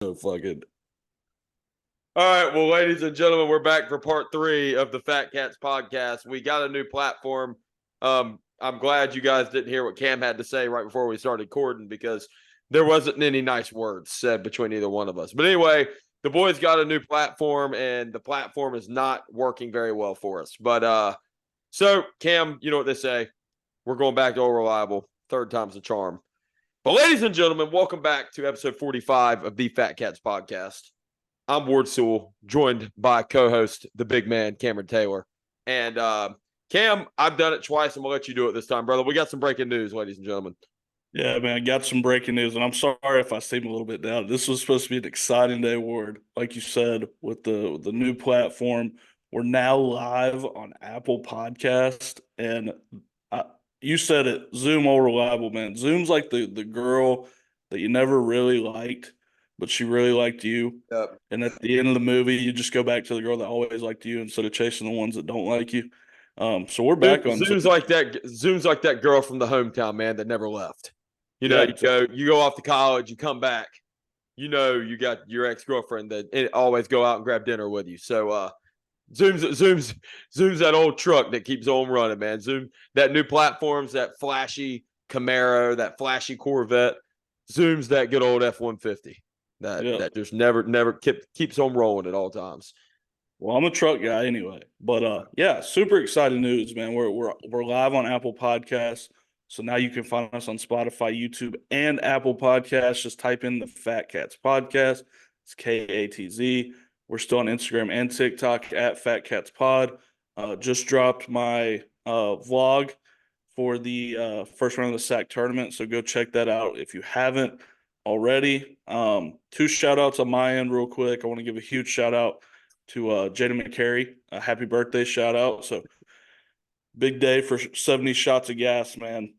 So fucking. All right, well, ladies and gentlemen, we're back for part 3 of the Fat Katz Podcast. We got a new platform. I'm glad you guys didn't hear what Cam had to say right before we started recording because there wasn't any nice words said between either one of us. But anyway, the boys got a new platform, and the platform is not working very well for us. But so Cam, you know what they say? We're going back to old reliable. Third time's the charm. But ladies and gentlemen, welcome back to episode 45 of the Fat Katz Podcast. I'm Ward Sewell, joined by co-host, the big man, Cameron Taylor. And Cam, I've done it twice. I'm going to let you do it this time, brother. We got some breaking news, ladies and gentlemen. Yeah, man, I got some breaking news, and I'm sorry if I seem a little bit down. This was supposed to be an exciting day, Ward. Like you said, with the new platform, we're now live on Apple Podcast, and you said it, Zoom all reliable, man. Zoom's like the girl that you never really liked, but she really liked you. Yep. And at the end of the movie, you just go back to the girl that always liked you instead of chasing the ones that don't like you. So we're back on Zoom's Zoom. like that. Zoom's like that girl from the hometown, man, that never left. You know, Yeah, you go off to college, you come back, you know, you got your ex-girlfriend that always go out and grab dinner with you. So Zoom's that old truck that keeps on running, man. Zoom, that new platform's that flashy Camaro, that flashy Corvette. Zoom's that good old F-150 yeah. that just never keeps on rolling at all times. Well, I'm a truck guy anyway, but yeah, super exciting news, man. We're live on Apple Podcasts, so now you can find us on Spotify, YouTube, and Apple Podcasts. Just type in the Fat Katz Podcast. It's KATZ. We're still on Instagram and TikTok at Fat Katz Pod. Just dropped my vlog for the first round of the SAC tournament, so go check that out if you haven't already. 2 shout outs on my end real quick. I want to give a huge shout out to Jaden McCary. A happy birthday shout out. So big day for 70 shots of gas, man.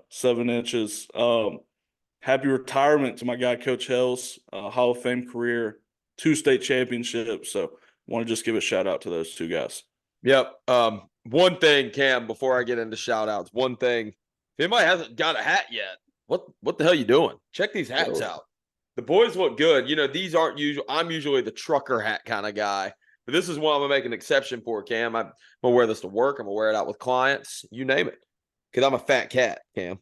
7 inches. Happy retirement to my guy, Coach Hales. Hall of Fame career, 2 state championships. So want to just give a shout out to those 2 guys. Yep. One thing, Cam, before I get into shout outs, one thing, if anybody hasn't got a hat yet, what the hell you doing? Check these hats out. The boys look good. You know, these aren't usual. I'm usually the trucker hat kind of guy, but this is one I'm gonna make an exception for, Cam. I'm gonna wear this to work. I'm gonna wear it out with clients. You name it, because I'm a fat cat, Cam.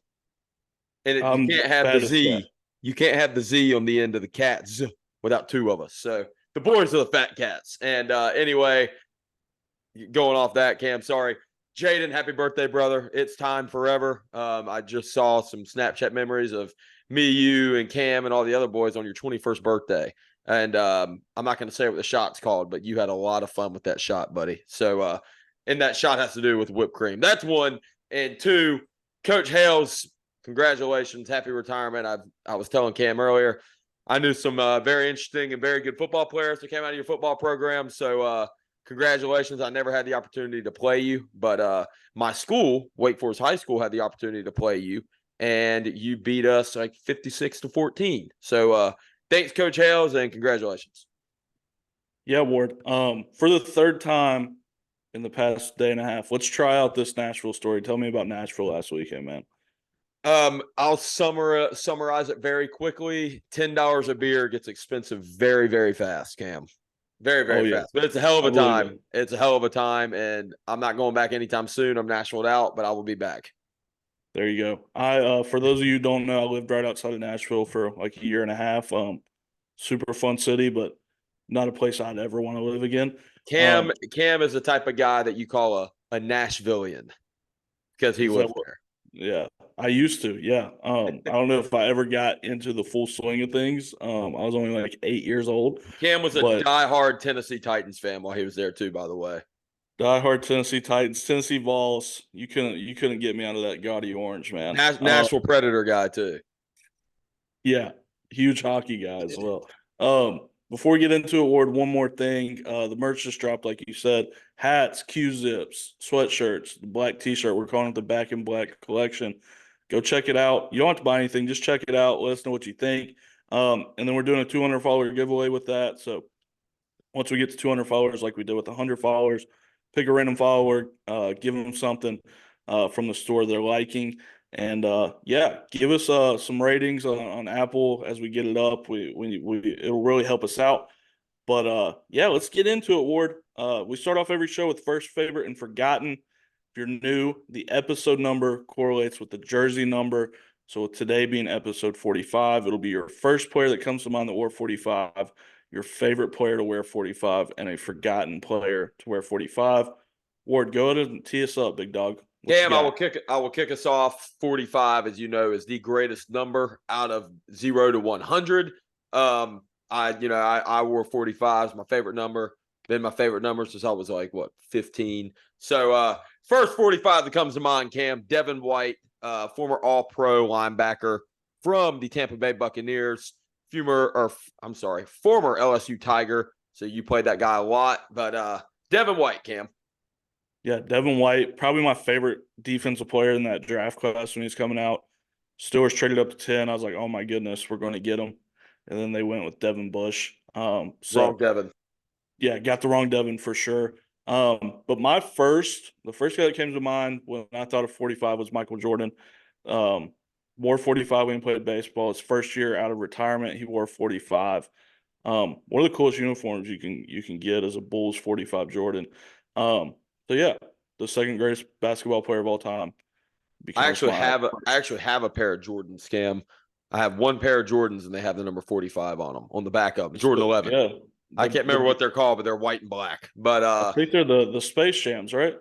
And you can't have the Z. Cat. You can't have the Z on the end of the cats without 2 of us. So the boys are the Fat Katz. And anyway, going off that, Cam, sorry. Jaden, happy birthday, brother. It's time forever. I just saw some Snapchat memories of me, you, and Cam and all the other boys on your 21st birthday. And I'm not going to say what the shot's called, but you had a lot of fun with that shot, buddy. So, and that shot has to do with whipped cream. That's 1. And 2, Coach Hales, congratulations. Happy retirement. I was telling Cam earlier, I knew some very interesting and very good football players that came out of your football program. So, congratulations. I never had the opportunity to play you, but my school, Wake Forest High School, had the opportunity to play you, and you beat us like 56-14. So thanks, Coach Hales, and congratulations. Yeah, Ward. For the 3rd time in the past day and a half, let's try out this Nashville story. Tell me about Nashville last weekend, man. I'll summarize it very quickly. $10 a beer gets expensive very, very fast, Cam. Very, very fast. But it's a hell of a time. It's a hell of a time, and I'm not going back anytime soon. I'm Nashville out, but I will be back. There you go. I for those of you who don't know, I lived right outside of Nashville for like a year and a half. Super fun city, but not a place I'd ever want to live again. Cam is the type of guy that you call a Nashvilleian because he lives there. Yeah, I used to. Yeah. I don't know if I ever got into the full swing of things. I was only like 8 years old. Cam was a diehard Tennessee Titans fan while he was there too, by the way. Diehard Tennessee Titans, Tennessee Vols. You couldn't get me out of that gaudy orange, man. Nashville Predator guy too. Yeah, huge hockey guy as well. Before we get into it, Ward, one more thing. The merch just dropped, like you said. Hats, Q-zips, sweatshirts, the black T-shirt. We're calling it the Back in Black collection. Go check it out. You don't have to buy anything. Just check it out. Let us know what you think. And then we're doing a 200 follower giveaway with that. So once we get to 200 followers, like we did with 100 followers, pick a random follower, give them something from the store they're liking. And yeah, give us some ratings on Apple as we get it up. It'll really help us out. But yeah, let's get into it, Ward. We start off every show with first favorite and forgotten. If you're new, the episode number correlates with the jersey number. So with today being episode 45, it'll be your first player that comes to mind that wore 45, your favorite player to wear 45, and a forgotten player to wear 45. Ward, go ahead and tee us up, big dog. Cam, I will kick us off. 45, as you know, is the greatest number out of 0 to 100. I wore 45 as my favorite number. Been my favorite number since I was like 15. So first 45 that comes to mind, Cam, Devin White, former All-Pro linebacker from the Tampa Bay Buccaneers, former LSU Tiger. So you played that guy a lot, but Devin White, Cam. Yeah, Devin White, probably my favorite defensive player in that draft class when he's coming out. Steelers traded up to 10. I was like, oh my goodness, we're going to get him. And then they went with Devin Bush. Wrong Devin. Yeah, got the wrong Devin for sure. But the first guy that came to mind when I thought of 45 was Michael Jordan. Wore 45 when he played baseball. His first year out of retirement, he wore 45. One of the coolest uniforms you can get is a Bulls 45 Jordan. So yeah, the second greatest basketball player of all time. I actually have a pair of Jordans, Cam. I have one pair of Jordans and they have the number 45 on them on the back of them. Jordan 11. Yeah. I can't remember what they're called, but they're white and black. But I think they're the Space Jams, right?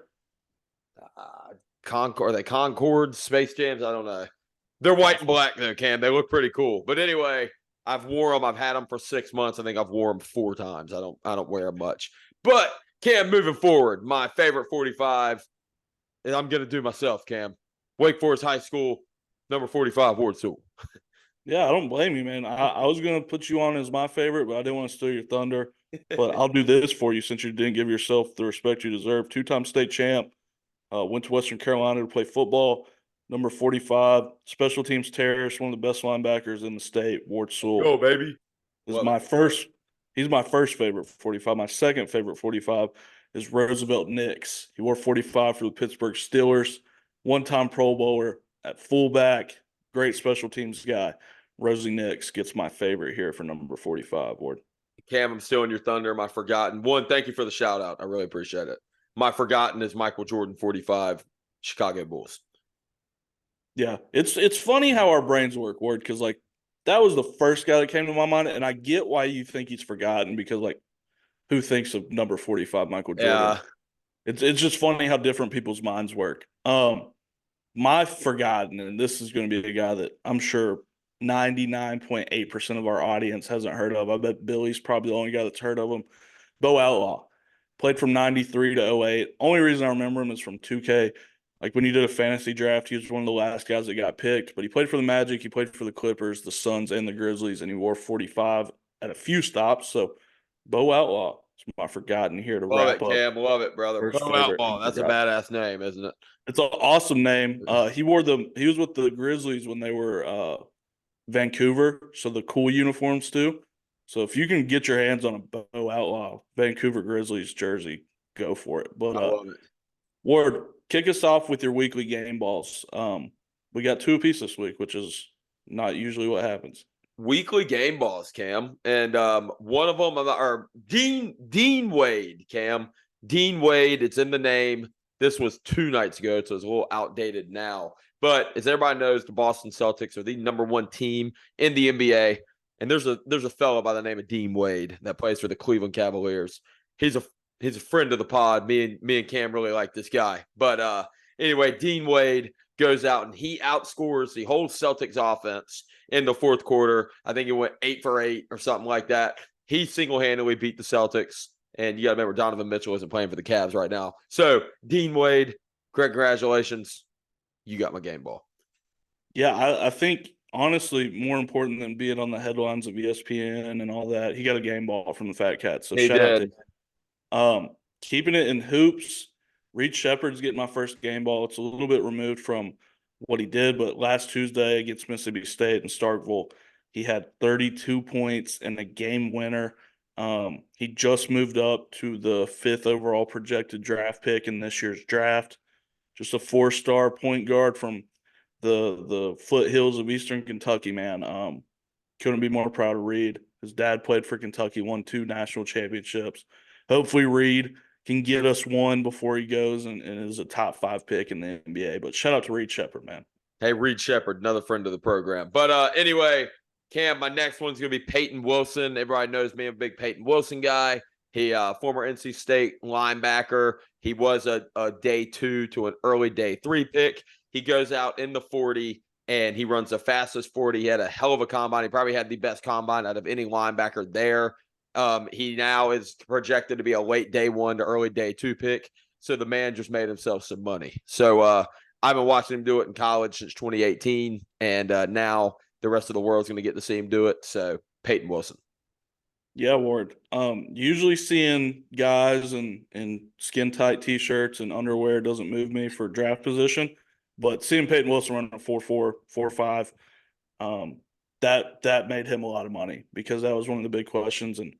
Are they Concord Space Jams? I don't know. They're white and black though, Cam. They look pretty cool. But anyway, I've wore them. I've had them for 6 months. I think I've worn them 4 times. I don't wear them much. But Cam, moving forward, my favorite 45, and I'm gonna do myself, Cam. Wake Forest High School, number 45, Ward Sewell. Yeah, I don't blame you, man. I was gonna put you on as my favorite, but I didn't want to steal your thunder. But I'll do this for you since you didn't give yourself the respect you deserve. 2-time state champ, went to Western Carolina to play football. Number 45, special teams terrorist, one of the best linebackers in the state, Ward Sewell. Go, baby. He's my first favorite 45. My second favorite 45 is Roosevelt Nix. He wore 45 for the Pittsburgh Steelers, one-time Pro Bowler at fullback, great special teams guy. Rosie Nix gets my favorite here for number 45, Ward. Cam, I'm stealing your thunder. My forgotten one. Thank you for the shout out. I really appreciate it. My forgotten is Michael Jordan, 45, Chicago Bulls. Yeah, it's funny how our brains work, Ward, because like that was the first guy that came to my mind, and I get why you think he's forgotten because like who thinks of number 45 Michael Jordan? Yeah. It's just funny how different people's minds work. My forgotten, and this is going to be a guy that I'm sure 99.8% of our audience hasn't heard of. I bet Billy's probably the only guy that's heard of him. Bo Outlaw. Played from 93 to 08. Only reason I remember him is from 2K. Like when you did a fantasy draft, he was one of the last guys that got picked. But he played for the Magic, he played for the Clippers, the Suns, and the Grizzlies, and he wore 45 at a few stops. So Bo Outlaw is my forgotten here to wrap up. Cam. Love it, brother. Bo Outlaw. That's a badass name, isn't it? It's an awesome name. He was with the Grizzlies when they were Vancouver, so the cool uniforms too. So if you can get your hands on a Bo Outlaw Vancouver Grizzlies jersey, go for it. But I love it. Ward, kick us off with your weekly game balls. We got 2 apiece this week, which is not usually what happens. Weekly game balls, Cam, and one of them are Dean Wade, Cam. Dean Wade. It's in the name. This was 2 nights ago, so it's a little outdated now. But as everybody knows, the Boston Celtics are the number 1 team in the NBA. And there's a fellow by the name of Dean Wade that plays for the Cleveland Cavaliers. He's a friend of the pod. Me and Cam really like this guy. But anyway, Dean Wade goes out and he outscores the whole Celtics offense in the 4th quarter. I think it went 8 for 8 or something like that. He single-handedly beat the Celtics. And you got to remember, Donovan Mitchell isn't playing for the Cavs right now. So, Dean Wade, congratulations. You got my game ball. Yeah, I think, honestly, more important than being on the headlines of ESPN and all that, he got a game ball from the Fat Katz. So, shout out to him. Keeping it in hoops, Reed Shepherd's getting my first game ball. It's a little bit removed from what he did, but last Tuesday against Mississippi State in Starkville, he had 32 points and a game winner. He just moved up to the 5th overall projected draft pick in this year's draft. Just a 4-star point guard from the foothills of Eastern Kentucky, man. Couldn't be more proud of Reed. His dad played for Kentucky, won 2 national championships. Hopefully, Reed can get us one before he goes and is a top 5 pick in the NBA. But shout out to Reed Shepherd, man. Hey, Reed Shepard, another friend of the program. But anyway, Cam, my next one's going to be Peyton Wilson. Everybody knows me. I'm a big Peyton Wilson guy. He former NC State linebacker. He was a day 2 to an early day 3 pick. He goes out in the 40 and he runs the fastest 40. He had a hell of a combine. He probably had the best combine out of any linebacker there. He now is projected to be a late day 1 to early day 2 pick. So the man just made himself some money. So I've been watching him do it in college since 2018, and now the rest of the world's going to get to see him do it. So Peyton Wilson. Yeah, Ward. Usually seeing guys in skin tight t-shirts and underwear doesn't move me for draft position, but seeing Peyton Wilson run a 4.4, 4.5, that made him a lot of money because that was one of the big questions. And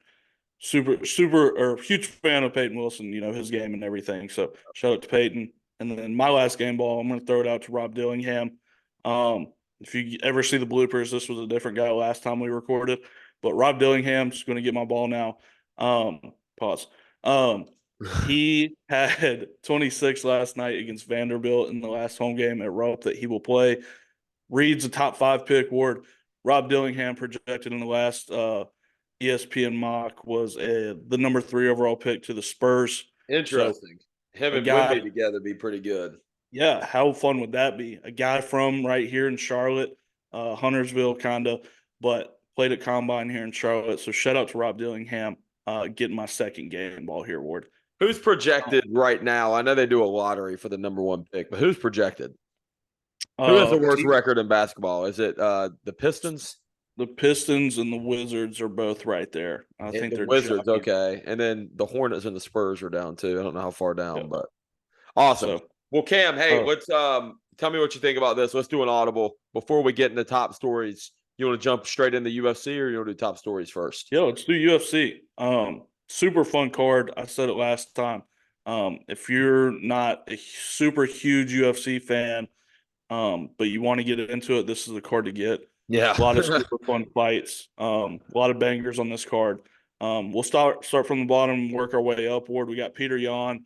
huge fan of Peyton Wilson, his game and everything. So shout out to Peyton. And then my last game ball, I'm going to throw it out to Rob Dillingham. If you ever see the bloopers, this was a different guy last time we recorded. But Rob Dillingham's going to get my ball now. Pause. He had 26 last night against Vanderbilt in the last home game at Rupp that he will play. Reed's a top 5 pick, Ward. Rob Dillingham projected in the last ESPN mock was the number 3 overall pick to the Spurs. Interesting. So, him and Wimby together be pretty good. Yeah, how fun would that be? A guy from right here in Charlotte, Huntersville, kind of, but played at Combine here in Charlotte. So shout out to Rob Dillingham getting my second game ball here, Ward. Who's projected right now? I know they do a lottery for the number 1 pick, but who's projected? Who has the worst record in basketball? Is it the Pistons? The Pistons and the Wizards are both right there. I think the they're Wizards, jockeying. okay. And then the Hornets and the Spurs are down too. I don't know how far down, but awesome. Well, Cam, hey, let's tell me what you think about this. Let's do an audible before we get into top stories. You want to jump straight into UFC or you want to do top stories first? Yeah, let's do UFC. Super fun card. I said it last time. If you're not a super huge UFC fan, but you want to get into it, this is the card to get. Yeah. A lot of super fun fights. A lot of bangers on this card. We'll start from the bottom and work our way upward. We got Peter Yan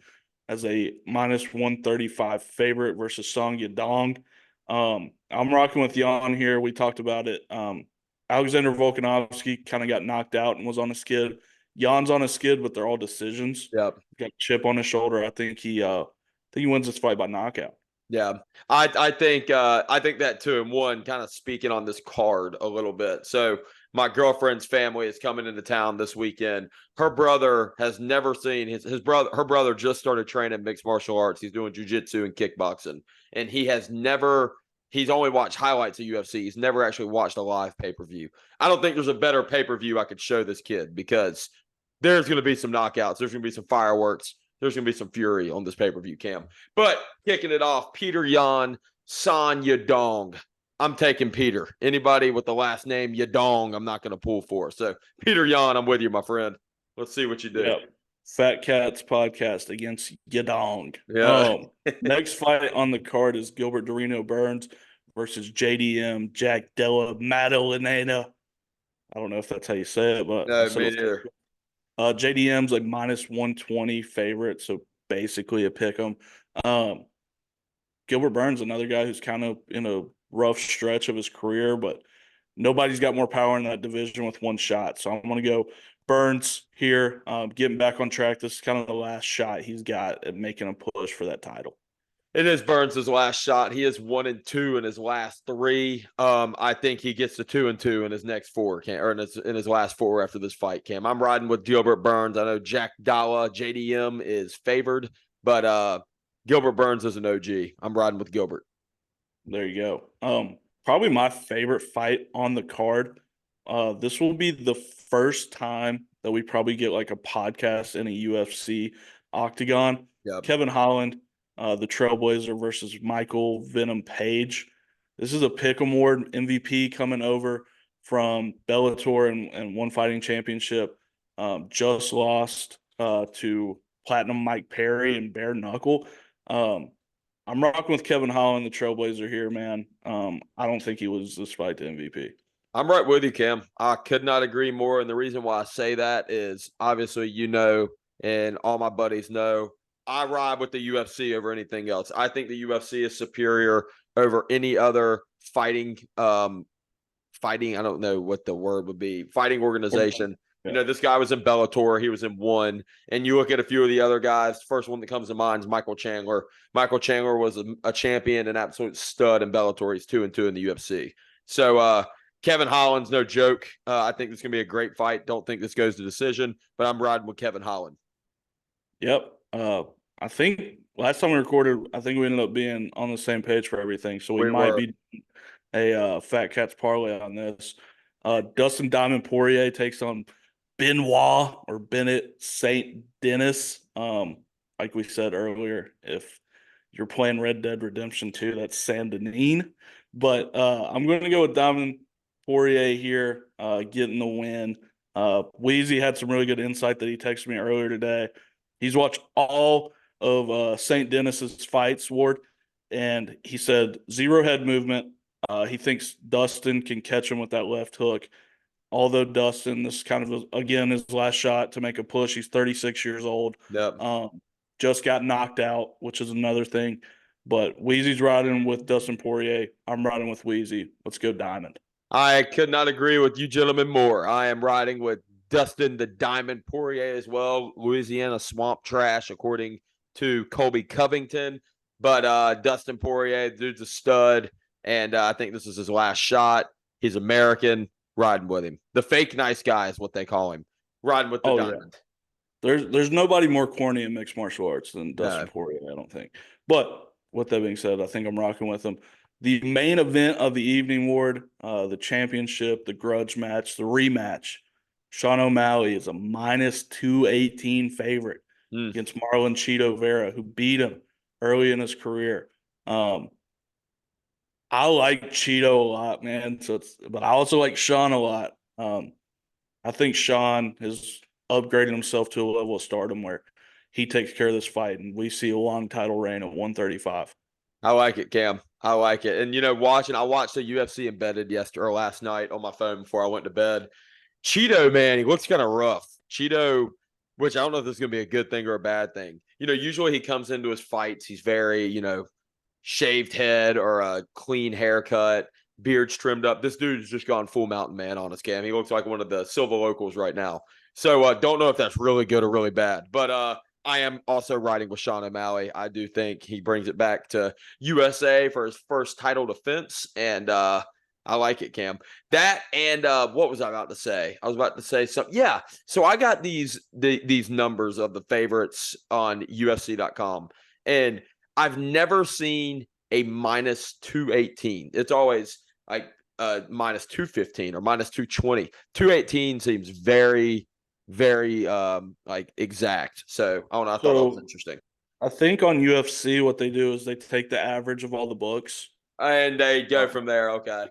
as a minus 135 favorite versus Song Yadong. I'm rocking with Yan here. We talked about it. Alexander Volkanovski kind of got knocked out and was on a skid. Yan's on a skid, but they're all decisions. Yep. Got a chip on his shoulder. I think he wins this fight by knockout. Yeah, I think that too. And one, kind of speaking on this card a little bit. So my girlfriend's family is coming into town this weekend. Her brother has never seen her brother just started training mixed martial arts. He's doing jiu-jitsu and kickboxing. And he's only watched highlights of UFC. He's never actually watched a live pay-per-view. I don't think there's a better pay-per-view I could show this kid because there's going to be some knockouts. There's going to be some fireworks. There's going to be some fury on this pay-per-view, Cam. But kicking it off, Peter Yan, Son Yadong. I'm taking Peter. Anybody with the last name Yadong, I'm not going to pull for. So, Peter Yan, I'm with you, my friend. Let's see what you do. Yep. Fat Katz Podcast against Yadong. Yeah. Next fight on the card is Gilbert Dorino Burns versus JDM Jack Della Maddalena. I don't know if that's how you say it, but no, me neither. JDM's like minus 120 favorite, so basically a pick 'em. Gilbert Burns, another guy who's kind of in a rough stretch of his career, but nobody's got more power in that division with one shot. So I'm going to go Burns here, getting back on track. This is kind of the last shot he's got at making a push for that title. It is Burns' last shot. He is 1-2 in his last 3. I think he gets to 2-2 in his next 4, or in his last 4 after this fight, Cam. I'm riding with Gilbert Burns. I know Jack Dalla, JDM, is favored, but Gilbert Burns is an OG. I'm riding with Gilbert. There you go. Probably my favorite fight on the card. This will be the first time that we probably get like a podcast in a UFC octagon. Yep. Kevin Holland, the Trailblazer versus Michael Venom Page. This is a Pick'em Award MVP coming over from Bellator and One Fighting Championship. Just lost to Platinum Mike Perry and Bare Knuckle. I'm I'm rocking with Kevin Holland, the Trailblazer here, man. I don't think he loses this fight to MVP. I'm right with you, Cam. I could not agree more. And the reason why I say that is obviously, and all my buddies know, I ride with the UFC over anything else. I think the UFC is superior over any other fighting, I don't know what the word would be, fighting organization. Yeah. This guy was in Bellator. He was in one. And you look at a few of the other guys, the first one that comes to mind is Michael Chandler. Michael Chandler was a champion, an absolute stud in Bellator. He's 2-2 in the UFC. So Kevin Holland's no joke. I think this is going to be a great fight. Don't think this goes to decision, but I'm riding with Kevin Holland. Yep. I think last time we recorded, I think we ended up being on the same page for everything. So we might be a Fat Katz parlay on this. Dustin Diamond Poirier takes on Benoit or Bennett St. Denis. Like we said earlier, if you're playing Red Dead Redemption 2, that's Saint Denis. But I'm going to go with Diamond Poirier here, getting the win. Weezy had some really good insight that he texted me earlier today. He's watched all of St. Denis's fights, Ward, and he said 0 head movement. He thinks Dustin can catch him with that left hook. Although Dustin, this is kind of, again, his last shot to make a push. He's 36 years old. Yep. Just got knocked out, which is another thing. But Weezy's riding with Dustin Poirier. I'm riding with Weezy. Let's go Diamond. I could not agree with you gentlemen more. I am riding with Dustin the Diamond Poirier as well. Louisiana swamp trash, according to Colby Covington. But Dustin Poirier, dude's a stud. And I think this is his last shot. He's American. Riding with him. The fake nice guy is what they call him. Riding with the Diamond. Yeah. There's nobody more corny in mixed martial arts than Dustin Poirier, I don't think. But with that being said, I think I'm rocking with him. The main event of the evening, Ward, the championship, the grudge match, the rematch. Sean O'Malley is a minus 218 favorite against Marlon Cheeto Vera, who beat him early in his career. I like Cheeto a lot, man. But I also like Sean a lot. I think Sean has upgraded himself to a level of stardom where he takes care of this fight, and we see a long title reign at 135. I like it, Cam. I like it. And I watched the UFC embedded last night on my phone before I went to bed. Cheeto, man, he looks kind of rough. Cheeto, which I don't know if this is going to be a good thing or a bad thing. Usually he comes into his fights, he's very, shaved head or a clean haircut, beard's trimmed up. This dude's just gone full mountain man on us, Cam. He looks like one of the Silver Locals right now. So don't know if that's really good or really bad. But I am also riding with Sean O'Malley. I do think he brings it back to USA for his first title defense. And I like it, Cam. That and what was I about to say? I was about to say something. Yeah. So I got these numbers of the favorites on UFC.com. And I've never seen a minus 218. It's always like minus 215 or minus 220. 218 seems very, very exact. So I don't know. I thought that was interesting. I think on UFC what they do is they take the average of all the books and they go from there. Okay.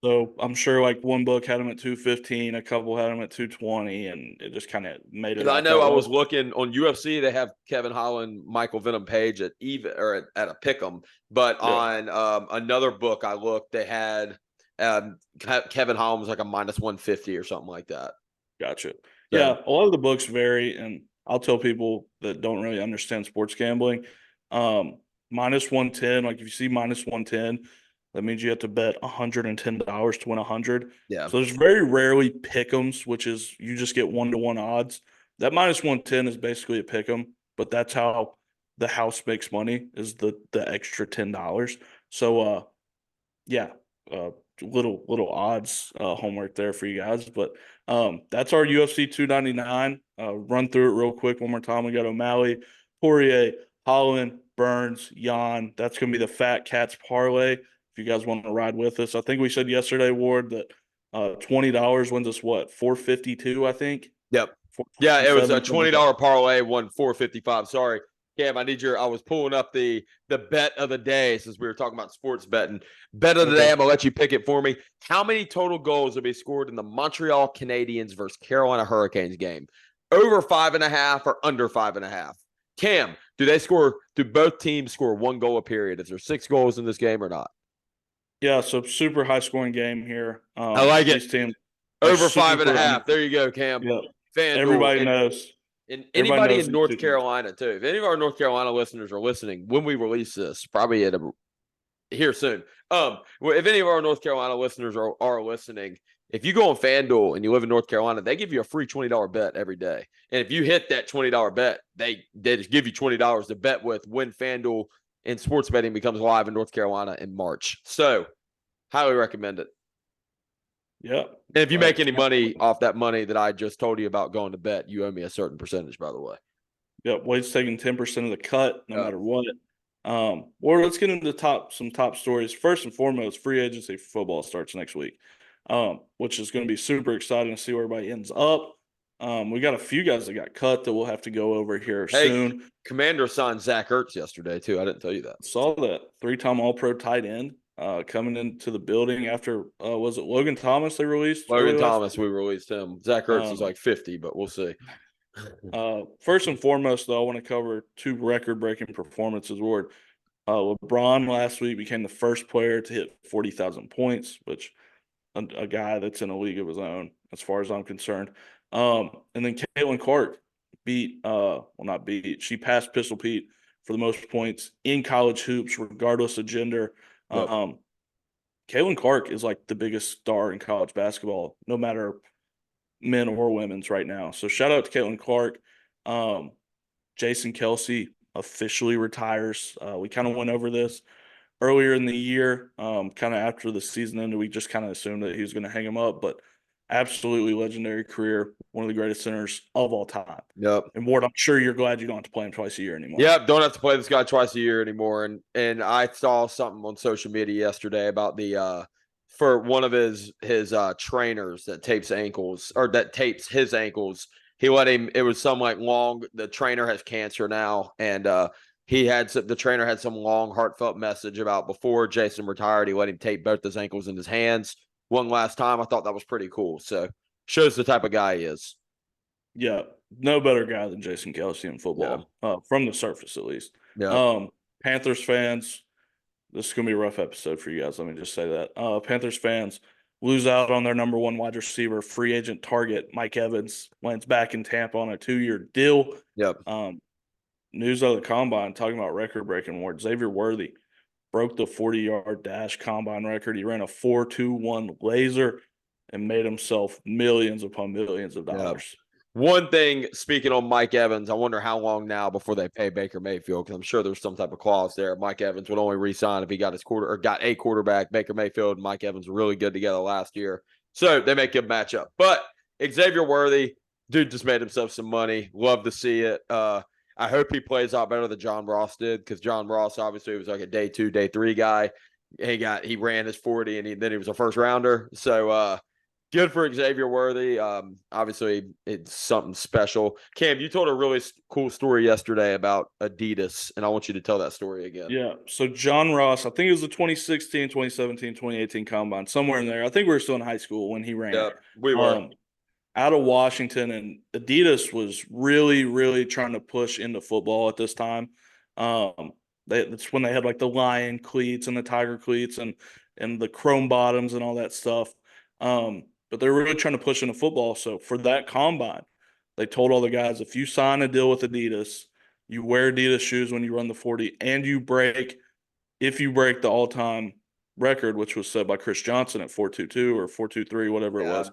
So I'm sure like one book had him at 215, a couple had him at 220, and it just kind of made it. I know I was looking on UFC, they have Kevin Holland, Michael Venom Page at at a pick'em, but on another book I looked, they had Kevin Holland was like a minus 150 or something like that. Gotcha. Yeah, a lot of the books vary, and I'll tell people that don't really understand sports gambling, minus 110. Like if you see minus 110. That means you have to bet $110 to win 100. Yeah. So there's very rarely pick'ems, which is you just get 1-to-1 odds. That minus 110 is basically a pick'em, but that's how the house makes money is the extra $10. So little odds homework there for you guys. But that's our UFC 299. Run through it real quick one more time. We got O'Malley, Poirier, Holland, Burns, Jan. That's going to be the Fat Katz parlay. If you guys want to ride with us, I think we said yesterday, Ward, that $20 wins us what, $452, I think. Yep. Yeah, it was a $20 parlay, won $455. Sorry, Cam, I was pulling up the bet of the day since we were talking about sports betting. Bet of the day, I'm gonna let you pick it for me. How many total goals will be scored in the Montreal Canadiens versus Carolina Hurricanes game? Over 5.5 or under 5.5? Cam, Do both teams score 1 goal a period? Is there 6 goals in this game or not? Yeah, so super high scoring game here. I like it. These teams Over 5.5. There you go, Cam. Yeah, FanDuel. everybody knows. And Everybody anybody knows in these two North teams. Carolina, too. If any of our North Carolina listeners are listening, when we release this, probably here soon. If any of our North Carolina listeners are listening, if you go on FanDuel and you live in North Carolina, they give you a free $20 bet every day. And if you hit that $20 bet, they just give you $20 to bet with when FanDuel and sports betting becomes live in North Carolina in March. So, highly recommend it. Yeah. And if you make any money off that money that I just told you about going to bet, you owe me a certain percentage, by the way. Yep. Wade's taking 10% of the cut no matter what. Well, let's get into some top stories. First and foremost, free agency for football starts next week, which is going to be super exciting to see where everybody ends up. We got a few guys that got cut that we'll have to go over here soon. Commander signed Zach Ertz yesterday, too. I didn't tell you that. Saw that. 3-time All-Pro tight end coming into the building after, was it Logan Thomas they released? Logan Thomas, we released him. Zach Ertz is like 50, but we'll see. First and foremost, though, I want to cover 2 record-breaking performances. LeBron last week became the first player to hit 40,000 points, which a guy that's in a league of his own, as far as I'm concerned. And then Caitlin Clark she passed Pistol Pete for the most points in college hoops, regardless of gender. Yep. Caitlin Clark is like the biggest star in college basketball, no matter men or women's right now. So shout out to Caitlin Clark. Jason Kelsey officially retires. We kind of went over this earlier in the year, kind of after the season ended. We just kind of assumed that he was going to hang him up, but absolutely legendary career, one of the greatest centers of all time. Yep. And Ward, I'm sure you're glad you don't have to play him twice a year anymore. Yep, don't have to play this guy twice a year anymore. And I saw something on social media yesterday about for one of his trainers that tapes his ankles. He let him. It was some the trainer has cancer now, and the trainer had some long heartfelt message about before Jason retired. He let him tape both his ankles and his hands one last time. I thought that was pretty cool. So shows the type of guy he is. Yeah, no better guy than Jason Kelsey in football, from the surface at least. Yeah. Panthers fans, this is going to be a rough episode for you guys. Let me just say that. Panthers fans lose out on their number 1 wide receiver, free agent target, Mike Evans, lands back in Tampa on a 2-year deal. Yep. News out of the combine talking about record-breaking award. Xavier Worthy broke the 40-yard dash combine record. He ran a 4.21 laser and made himself millions upon millions of dollars. Yep. One thing, speaking on Mike Evans, I wonder how long now before they pay Baker Mayfield, because I'm sure there's some type of clause there. Mike Evans would only re-sign if he got a quarterback. Baker Mayfield and Mike Evans were really good together last year. So they make a good matchup. But Xavier Worthy, dude just made himself some money. Love to see it. I hope he plays out better than John Ross did, because John Ross obviously was like a day 2, day 3 guy. He ran his 40 and then he was a first rounder. So good for Xavier Worthy. Obviously, it's something special. Cam, you told a really cool story yesterday about Adidas, and I want you to tell that story again. Yeah, so John Ross, I think it was the 2016, 2017, 2018 combine, somewhere in there. I think we were still in high school when he ran. Yeah, we were. Out of Washington, and Adidas was really, really trying to push into football at this time. That's when they had like the lion cleats and the tiger cleats and the chrome bottoms and all that stuff. But they're really trying to push into football. So for that combine, they told all the guys, if you sign a deal with Adidas, you wear Adidas shoes when you run the 40, and if you break the all-time record, which was set by Chris Johnson at 4.22 or 4.23, whatever it was.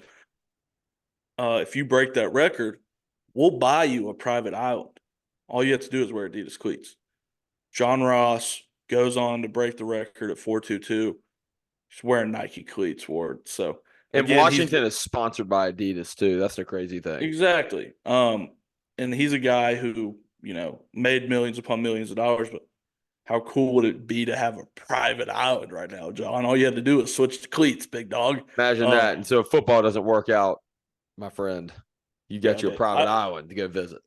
If you break that record, we'll buy you a private island. All you have to do is wear Adidas cleats. John Ross goes on to break the record at 4.22. He's wearing Nike cleats, Ward. So, and again, Washington is sponsored by Adidas too. That's the crazy thing. Exactly. And he's a guy who, made millions upon millions of dollars, but how cool would it be to have a private island right now, John? All you had to do is switch to cleats, big dog. Imagine that. And so if football doesn't work out, my friend, you got your private island to go visit.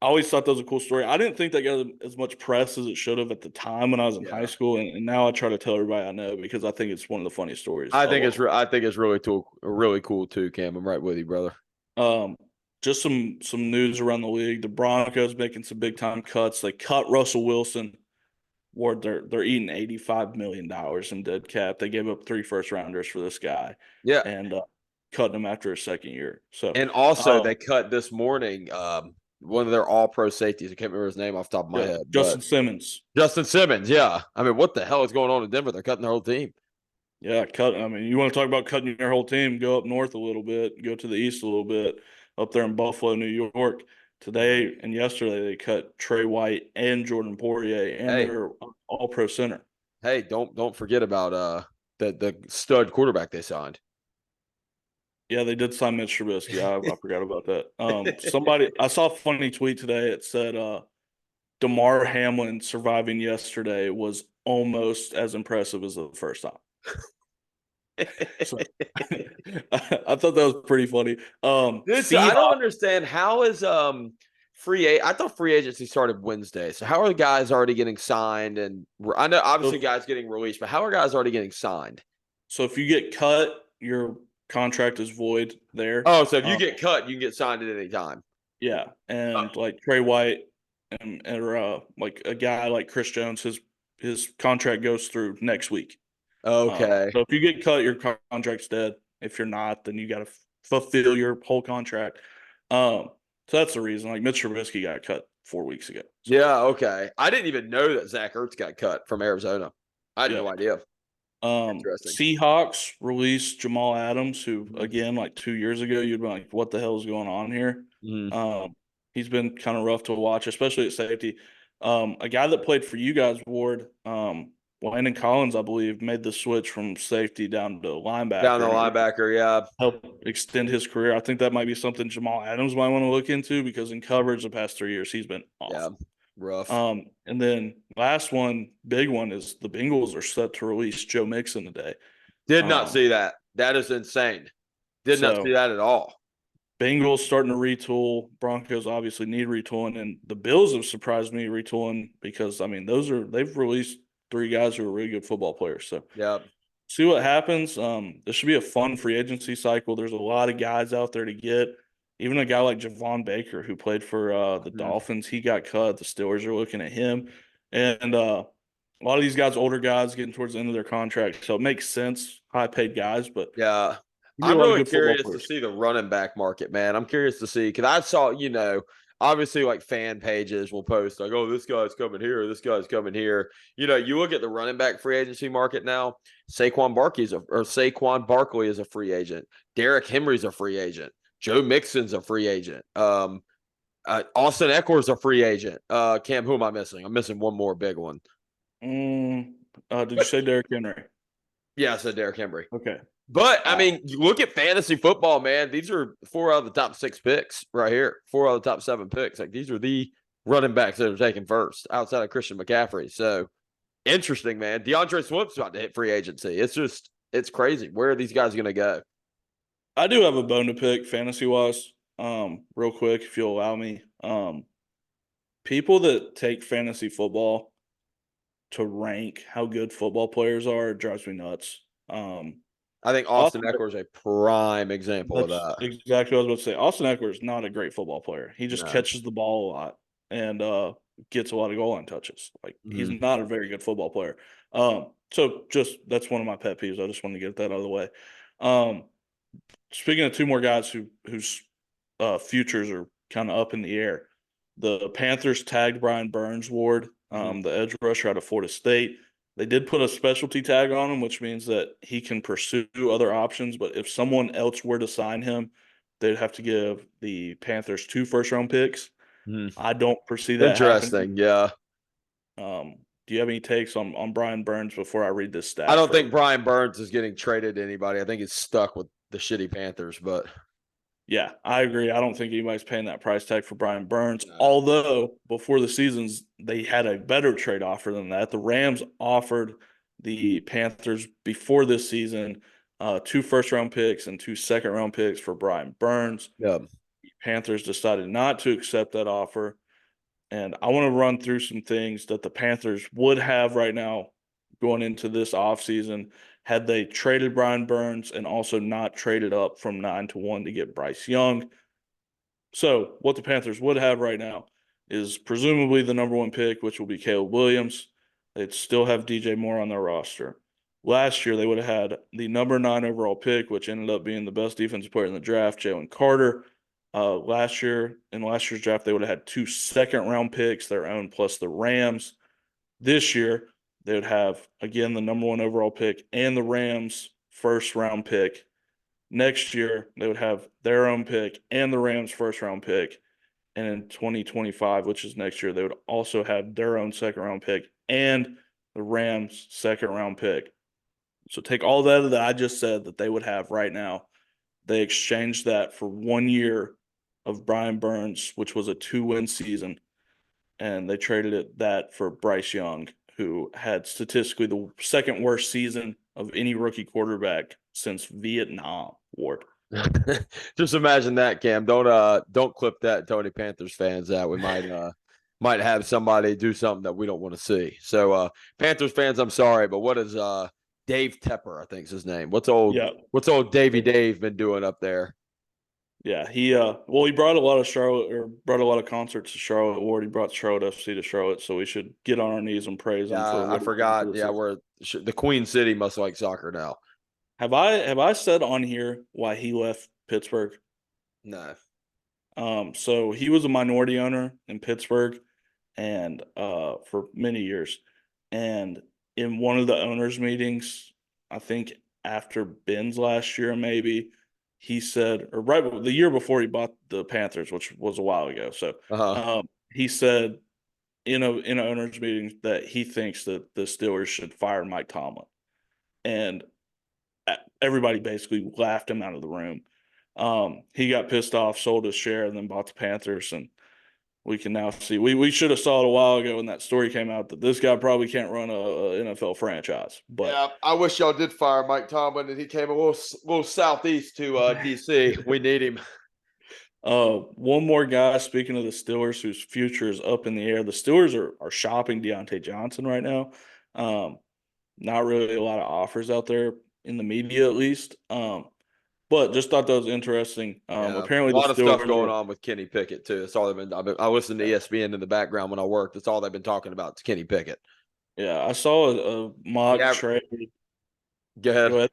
I always thought that was a cool story. I didn't think that got as much press as it should have at the time when I was in high school, and now I try to tell everybody I know because I think it's one of the funniest stories. I think it's really cool too, Cam. I'm right with you, brother. just some news around the league. The Broncos making some big time cuts. They cut Russell Wilson. Ward, they're eating $85 million in dead cap. They gave up 3 first rounders for this guy, Yeah. and cutting him after his second year. So, And also they cut this morning one of their all pro safeties. I can't remember his name off the top of my head. Justin Simmons. Justin Simmons, yeah. I mean, what the hell is going on in Denver? They're cutting their whole team. Yeah, I mean, you want to talk about cutting your whole team, go up north a little bit, go to the east a little bit, up there in Buffalo, New York. Today and yesterday, they cut Trey White and Jordan Poirier and their all-pro center. Hey, don't forget about the stud quarterback they signed. Yeah, they did sign Mitch Trubisky. I forgot about that. I saw a funny tweet today. It said DeMar Hamlin surviving yesterday was almost as impressive as the first time. So, I thought that was pretty funny. I don't understand how is I thought free agency started Wednesday. So how are the guys already getting signed? And I know obviously guys getting released, but how are guys already getting signed? So if you get cut, your contract is void there. Oh, so if you get cut, you can get signed at any time. Yeah, and like Trey White and like a guy like Chris Jones, his contract goes through next week. Okay. So if you get cut, your contract's dead. If you're not, then you got to fulfill your whole contract. So that's the reason. Like Mitch Trubisky got cut 4 weeks ago. So. Yeah. Okay. I didn't even know that Zach Ertz got cut from Arizona. I had no idea. Seahawks released Jamal Adams, who again, like 2 years ago, you'd be like, "What the hell is going on here?" He's been kind of rough to watch, especially at safety. A guy that played for you guys, Ward, Landon Collins, I believe, made the switch from safety down to linebacker. Down the linebacker, yeah. Help extend his career. I think that might be something Jamal Adams might want to look into because in coverage the past 3 years, he's been awesome. Yeah, rough. And then last one, big one, is the Bengals are set to release Joe Mixon today. Did not see that. That is insane. Did not see that at all. Bengals starting to retool. Broncos obviously need retooling, and the Bills have surprised me retooling because I mean they've released 3 guys who are really good football players. So yeah, see what happens. This should be a fun free agency cycle. There's a lot of guys out there to get. Even a guy like Javon Baker who played for the Dolphins, he got cut. The Steelers are looking at him, and a lot of these guys, older guys, getting towards the end of their contract. So it makes sense, high paid guys, but yeah. I'm really curious to see the running back market, man. I'm curious to see because I saw, obviously like fan pages will post like, oh, this guy's coming here, this guy's coming here. You look at the running back free agency market now. Saquon Barkley is a free agent. Derrick Henry's a free agent. Joe Mixon's a free agent. Austin Eckler's a free agent. Cam, who am I missing? I'm missing one more big one. Did you say Derrick Henry? Yeah, I said Derrick Henry. Okay. But, I mean, you look at fantasy football, man. These are 4 out of the top 6 picks right here. 4 out of the top 7 picks. Like, these are the running backs that are taken first outside of Christian McCaffrey. So, interesting, man. DeAndre Swift's about to hit free agency. It's crazy. Where are these guys going to go? I do have a bone to pick fantasy-wise, real quick, if you'll allow me. People that take fantasy football to rank how good football players are drives me nuts. I think Austin Eckler is a prime example of that. Exactly what I was about to say. Austin Eckler is not a great football player. He just catches the ball a lot and gets a lot of goal line touches. Like he's not a very good football player. So just that's one of my pet peeves. I just wanted to get that out of the way. Speaking of 2 more guys whose futures are kind of up in the air, the Panthers tagged Brian Burns, Ward, the edge rusher out of Florida State. They did put a specialty tag on him, which means that he can pursue other options. But if someone else were to sign him, they'd have to give the Panthers 2 first-round picks. I don't foresee that Interesting, yeah. Do you have any takes on Brian Burns before I read this stat? I don't think Brian Burns is getting traded to anybody. I think he's stuck with the shitty Panthers, but yeah, I agree. I don't think anybody's paying that price tag for Brian Burns. Although before the seasons, they had a better trade offer than that. The Rams offered the Panthers before this season 2 first-round picks and 2 second-round picks for Brian Burns. Yeah. The Panthers decided not to accept that offer. And I want to run through some things that the Panthers would have right now going into this offseason had they traded Brian Burns and also not traded up from 9-1 to get Bryce Young. So what the Panthers would have right now is presumably the number one pick, which will be Caleb Williams. They'd still have DJ Moore on their roster. Last year, they would have had the number 9 overall pick, which ended up being the best defensive player in the draft, Jalen Carter. Last year, in last year's draft, they would have had 2 second-round picks, their own plus the Rams. This year, they would have, again, the number 1 overall pick and the Rams' first-round pick. Next year, they would have their own pick and the Rams' first-round pick. And in 2025, which is next year, they would also have their own second-round pick and the Rams' second-round pick. So take all that I just said that they would have right now. They exchanged that for 1 year of Brian Burns, which was a 2-win season, and they traded that for Bryce Young, who had statistically the second worst season of any rookie quarterback since Vietnam War. Just imagine that, Cam. Don't clip that, Tony Panthers fans. That we might have somebody do something that we don't want to see. So Panthers fans, I'm sorry, but what is Dave Tepper, I think is his name. What's old Davey Dave been doing up there? Yeah, he brought a lot of concerts to Charlotte Ward. He brought Charlotte FC to Charlotte, so we should get on our knees and praise him for I forgot. Yeah, the Queen City must like soccer now. Have I said on here why he left Pittsburgh? No. So he was a minority owner in Pittsburgh and for many years. And in one of the owners' meetings, I think after Ben's last year, maybe, he said, or right the year before he bought the Panthers, which was a while ago. So he said in an owners' meeting that he thinks that the Steelers should fire Mike Tomlin. And everybody basically laughed him out of the room. He got pissed off, sold his share, and then bought the Panthers. And we can now see we should have saw it a while ago when that story came out that this guy probably can't run a NFL franchise. But yeah, I wish y'all did fire Mike Tomlin and he came a little southeast to DC. We need him. One more guy, speaking of the Steelers, whose future is up in the air. The Steelers are shopping Deontay Johnson right now. Not really a lot of offers out there in the media, at least. But just thought that was interesting. Apparently, a lot of stuff going on with Kenny Pickett too. That's all they've been. I listened to ESPN in the background when I worked. That's all they've been talking about. It's Kenny Pickett. Yeah, I saw a mock trade. Go ahead.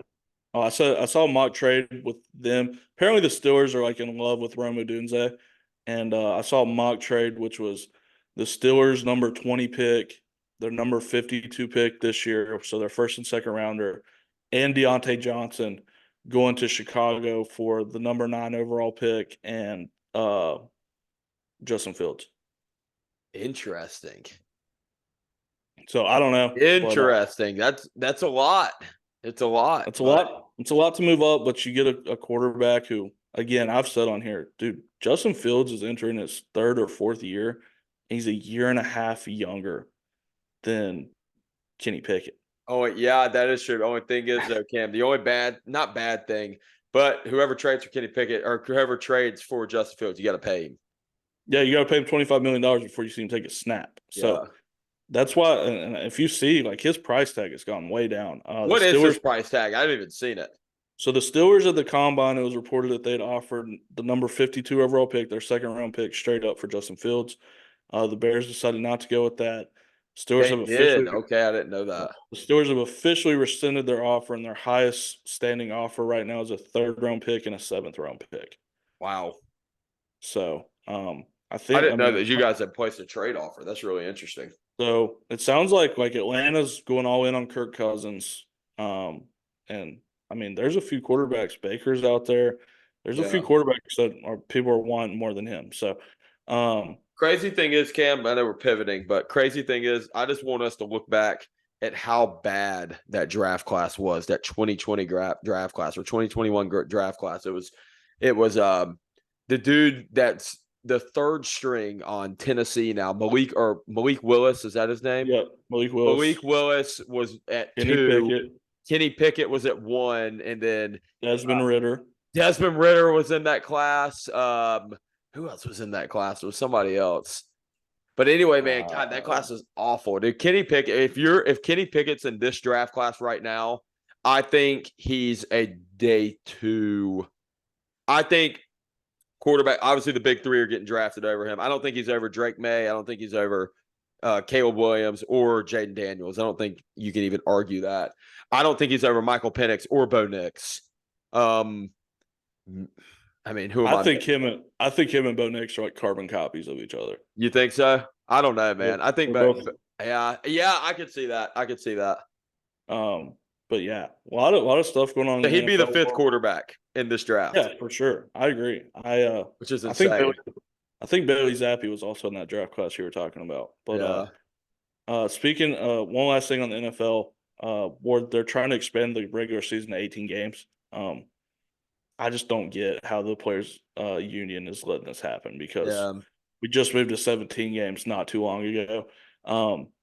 Oh, I saw a mock trade with them. Apparently, the Steelers are like in love with Rome Odunze, and I saw a mock trade which was the Steelers' number 20 pick, their number 52 pick this year, so their first and second rounder, and Deontay Johnson going to Chicago for the number 9 overall pick and Justin Fields. Interesting. So I don't know. Interesting. That's a lot. It's a lot. It's a lot to move up, but you get a quarterback who, again, I've said on here, dude, Justin Fields is entering his 3rd or 4th year. He's a year and a half younger than Kenny Pickett. Oh, yeah, that is true. The only thing is, though, Cam, the only not bad thing, but whoever trades for Kenny Pickett or whoever trades for Justin Fields, you got to pay him. Yeah, you got to pay him $25 million before you see him take a snap. Yeah. So that's why, and if you see, like, his price tag has gone way down. What is his price tag? I haven't even seen it. So the Steelers at the Combine, it was reported that they'd offered the number 52 overall pick, their second-round pick, straight up for Justin Fields. The Bears decided not to go with that. Steelers have officially. Okay, I didn't know that. The Steelers have officially rescinded their offer, and their highest standing offer right now is a 3rd-round pick and a 7th-round pick. Wow. So I didn't know that you guys had placed a trade offer. That's really interesting. So it sounds like Atlanta's going all in on Kirk Cousins. And I mean, there's a few quarterbacks, Baker's out there. There's a few quarterbacks that people are wanting more than him. So crazy thing is, Cam, I know we're pivoting, but crazy thing is I just want us to look back at how bad that draft class was, that 2020 draft class or 2021 draft class. It was the dude that's the 3rd string on Tennessee now, Malik Willis, is that his name? Yeah, Malik Willis. Malik Willis was at Kenny 2. Pickett. Kenny Pickett was at 1, and then Desmond Ridder. Desmond Ridder was in that class. Who else was in that class? It was somebody else. But anyway, man, God, that class is awful. Dude, Kenny Pickett, if Kenny Pickett's in this draft class right now, I think he's a day 2. I think quarterback. Obviously, the big three are getting drafted over him. I don't think he's over Drake May. I don't think he's over Caleb Williams or Jaden Daniels. I don't think you can even argue that. I don't think he's over Michael Penix or Bo Nix. I mean, who am I? I think him and Bo Nix are like carbon copies of each other. You think so? I don't know, man. I think both. Yeah, I could see that. I could see that. But yeah, a lot of stuff going on. So he'd be the fifth quarterback in this draft. Yeah, for sure. I agree. Which is insane. I think Bailey Zappi was also in that draft class you were talking about. But speaking, one last thing on the NFL, where they're trying to expand the regular season to 18 games. I just don't get how the players' union is letting this happen because we just moved to 17 games not too long ago.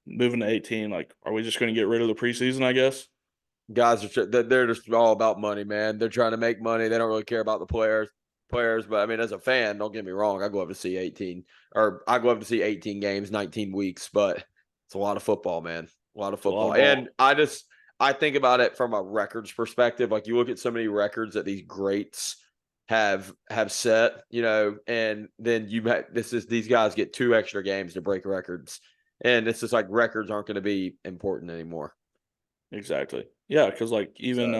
Moving to 18, like, are we just going to get rid of the preseason, I guess? Guys they're just all about money, man. They're trying to make money. They don't really care about the players. But I mean, as a fan, don't get me wrong, I go up to see 18 games, 19 weeks, but it's a lot of football, man. A lot of football. And I think about it from a records perspective. Like, you look at so many records that these greats have set, and then these guys get 2 extra games to break records. And it's just like records aren't going to be important anymore. Exactly. Yeah, because like even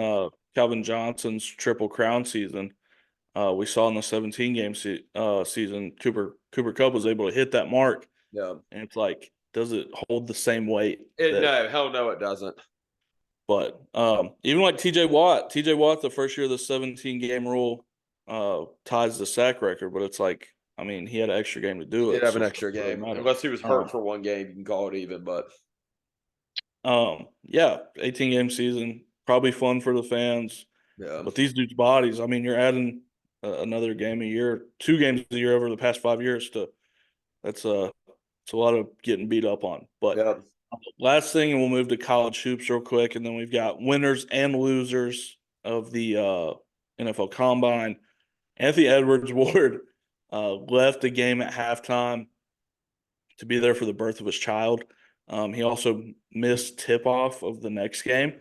Calvin Johnson's Triple Crown season, we saw in the 17-game season, Cooper Kupp was able to hit that mark. Yeah. And it's like, does it hold the same weight? No, hell no, it doesn't. But even like TJ Watt, the first year of the 17-game rule ties the sack record, but it's like, I mean, he had an extra game to do it. He did have an extra game. Unless he was hurt for one game, you can call it even, but yeah, 18-game season, probably fun for the fans. Yeah. But these dudes' bodies, I mean, you're adding another game a year, 2 games a year over the past 5 years it's a lot of getting beat up on. But last thing, and we'll move to college hoops real quick, and then we've got winners and losers of the NFL Combine. Anthony Edwards-Ward left the game at halftime to be there for the birth of his child. He also missed tip-off of the next game,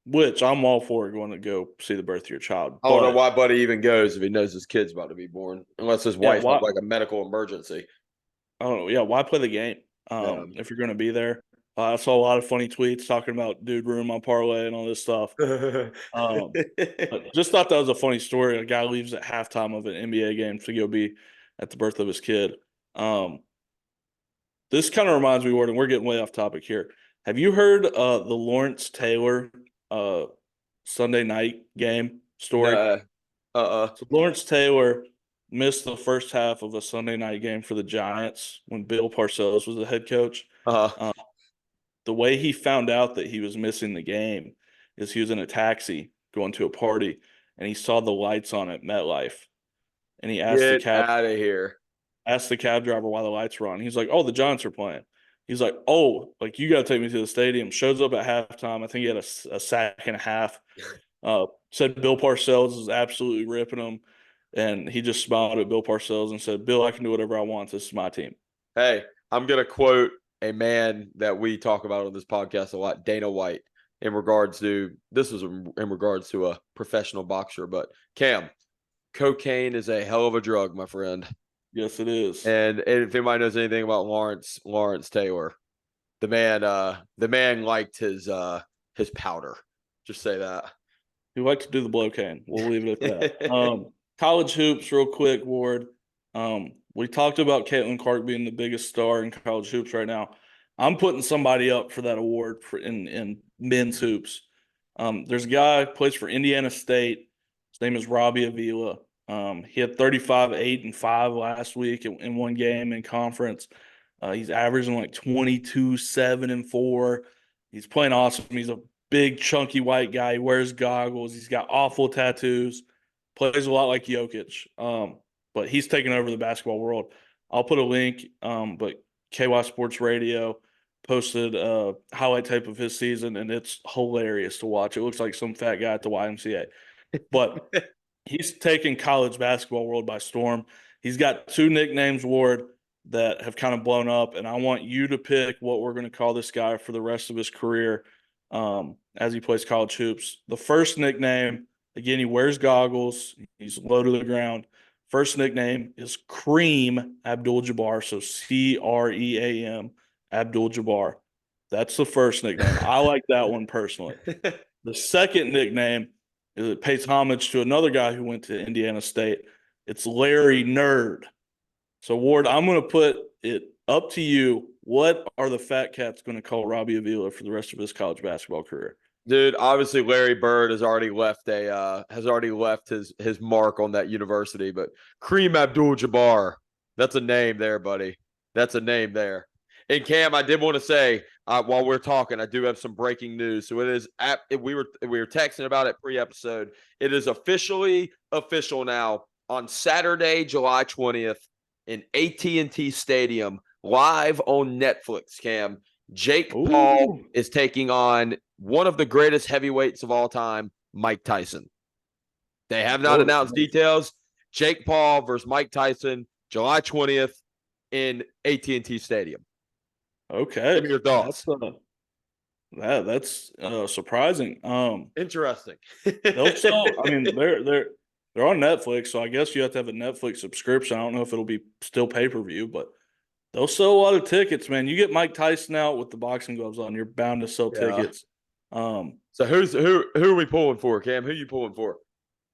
which I'm all for going to go see the birth of your child. I don't know why Buddy even goes if he knows his kid's about to be born, unless his wife has like a medical emergency. I don't know. Yeah, why play the game if you're going to be there? I saw a lot of funny tweets talking about dude ruined my parlay and all this stuff. But just thought that was a funny story. A guy leaves at halftime of an NBA game to go be at the birth of his kid. This kind of reminds me, Warden, we're getting way off topic here. Have you heard the Lawrence Taylor Sunday night game story? So Lawrence Taylor missed the first half of a Sunday night game for the Giants when Bill Parcells was the head coach. The way he found out that he was missing the game is he was in a taxi going to a party, and he saw the lights on at MetLife, and he asked asked the cab driver why the lights were on. He's like, "Oh, the Giants are playing." He's like, "Oh, like, you got to take me to the stadium." Shows up at halftime. I think he had a sack and a half. Said Bill Parcells is absolutely ripping him. And he just smiled at Bill Parcells and said, "Bill, I can do whatever I want. This is my team." Hey, I'm going to quote a man that we talk about on this podcast a lot, Dana White, in regards to a professional boxer. But Cam, cocaine is a hell of a drug, my friend. Yes, it is. And if anybody knows anything about Lawrence Taylor, the man liked his powder. Just say that. He liked to do the blowcane. We'll leave it at that. College hoops, real quick, Ward. We talked about Caitlin Clark being the biggest star in college hoops right now. I'm putting somebody up for that award in men's hoops. There's a guy who plays for Indiana State. His name is Robbie Avila. He had 35, 8, and 5 last week in one game in conference. He's averaging like 22, 7, and 4. He's playing awesome. He's a big, chunky white guy. He wears goggles. He's got awful tattoos. Plays a lot like Jokic. But he's taking over the basketball world. I'll put a link, but KY Sports Radio posted a highlight tape of his season, and it's hilarious to watch. It looks like some fat guy at the YMCA. But he's taken college basketball world by storm. He's got 2 nicknames, Ward, that have kind of blown up, and I want you to pick what we're going to call this guy for the rest of his career as he plays college hoops. The first nickname, again, he wears goggles. He's low to the ground. First nickname is Cream Abdul-Jabbar, so Cream Abdul-Jabbar. That's the first nickname. I like that one personally. The second nickname is it pays homage to another guy who went to Indiana State. It's Larry Nerd. So, Ward, I'm going to put it up to you. What are the Fat Cats going to call Robbie Avila for the rest of his college basketball career? Dude, obviously Larry Bird has already left his mark on that university, but Kareem Abdul-Jabbar, that's a name there, buddy. That's a name there. And Cam, I did want to say while we're talking, I do have some breaking news. So we were texting about it pre-episode. It is officially official now on Saturday, July 20th in AT&T Stadium, live on Netflix. Cam, Jake Paul is taking on one of the greatest heavyweights of all time, Mike Tyson. They have not announced details. Jake Paul versus Mike Tyson, July 20th in AT&T Stadium. Okay. Give me your thoughts. That's surprising. Interesting. I mean, they're on Netflix, so I guess you have to have a Netflix subscription. I don't know if it'll be still pay-per-view, but they'll sell a lot of tickets, man. You get Mike Tyson out with the boxing gloves on, you're bound to sell tickets. So who are we pulling for, Cam? Who are you pulling for?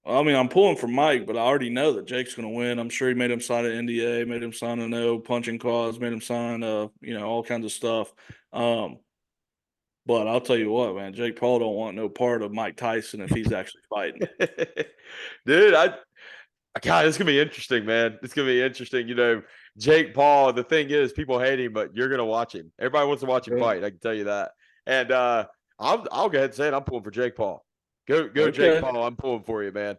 I mean, I'm pulling for Mike, but I already know that Jake's going to win. I'm sure he made him sign an NDA, made him sign a no punching clause, made him sign all kinds of stuff. But I'll tell you what, man, Jake Paul don't want no part of Mike Tyson if he's actually fighting. Dude, God, it's gonna be interesting, man. It's gonna be interesting. Jake Paul. The thing is, people hate him, but you're gonna watch him. Everybody wants to watch him fight. I can tell you that. And I'll go ahead and say it. I'm pulling for Jake Paul. Go, okay. Jake Paul. I'm pulling for you, man.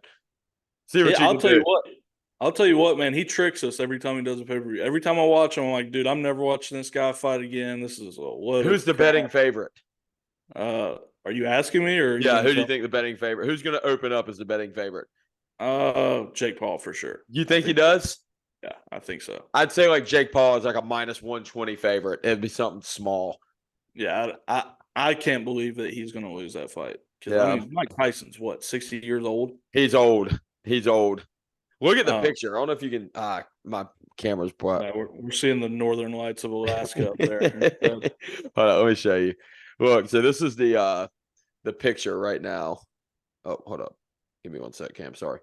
See what I'll tell you what, man. He tricks us every time he does a pay-per-view. Every time I watch him, I'm like, dude, I'm never watching this guy fight again. This is who's the betting favorite? Are you asking me or? Yeah, who do you think the betting favorite? Who's going to open up as the betting favorite? Jake Paul for sure. You think he does? Yeah, I think so. I'd say like Jake Paul is like a minus 120 favorite. It'd be something small. Yeah, I can't believe that he's going to lose that fight. Because I mean, Mike Tyson's what, 60 years old? He's old. Look at the picture. I don't know if you can. My camera's black. Yeah, we're seeing the northern lights of Alaska up there. Hold on, let me show you. Look, so this is the picture right now. Oh, hold up. Give me one sec, Cam. Sorry.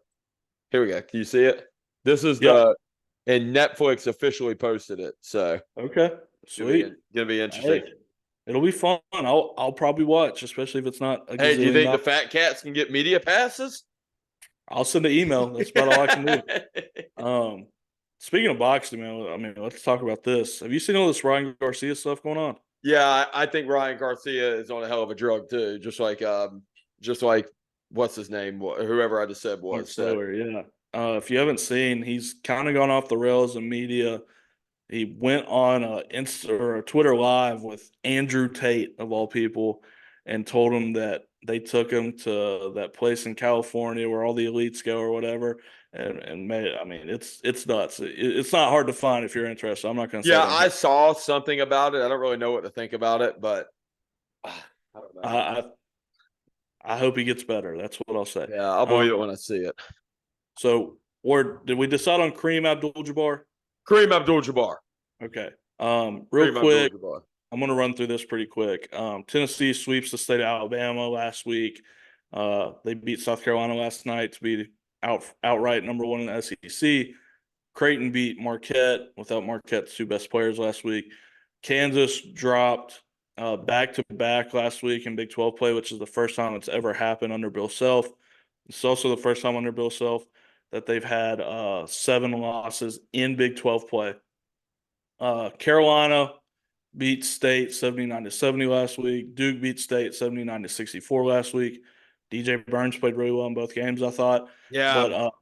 Here we go. Can you see it? This is and Netflix officially posted it. So okay, sweet. Gonna be interesting. Hey, it'll be fun. I'll probably watch, especially if it's not. Hey, do you think the Fat Cats can get media passes? I'll send an email. That's about all I can do. Speaking of boxing, man, I mean, let's talk about this. Have you seen all this Ryan Garcia stuff going on? Yeah, I think Ryan Garcia is on a hell of a drug too. Just like what's his name? Whoever I just said was. So. Yeah. If you haven't seen, he's kind of gone off the rails in media. He went on a Twitter Live with Andrew Tate of all people, and told him that they took him to that place in California where all the elites go or whatever. And made it, I mean, it's nuts. It's not hard to find if you're interested. I'm not going to say. Yeah, I saw something about it. I don't really know what to think about it, but I don't know. I hope he gets better. That's what I'll say. Yeah, I'll believe it when I see it. So, did we decide on Kareem Abdul-Jabbar? Kareem Abdul-Jabbar. Okay. Real quick, I'm going to run through this pretty quick. Tennessee sweeps the state of Alabama last week. They beat South Carolina last night to be outright number one in the SEC. Creighton beat Marquette without Marquette's two best players last week. Kansas dropped back-to-back last week in Big 12 play, which is the first time it's ever happened under Bill Self. It's also the first time under Bill Self that they've had 7 losses in Big 12 play. Carolina beat State 79-70 last week. Duke beat State 79-64 last week. DJ Burns played really well in both games, I thought. Yeah. But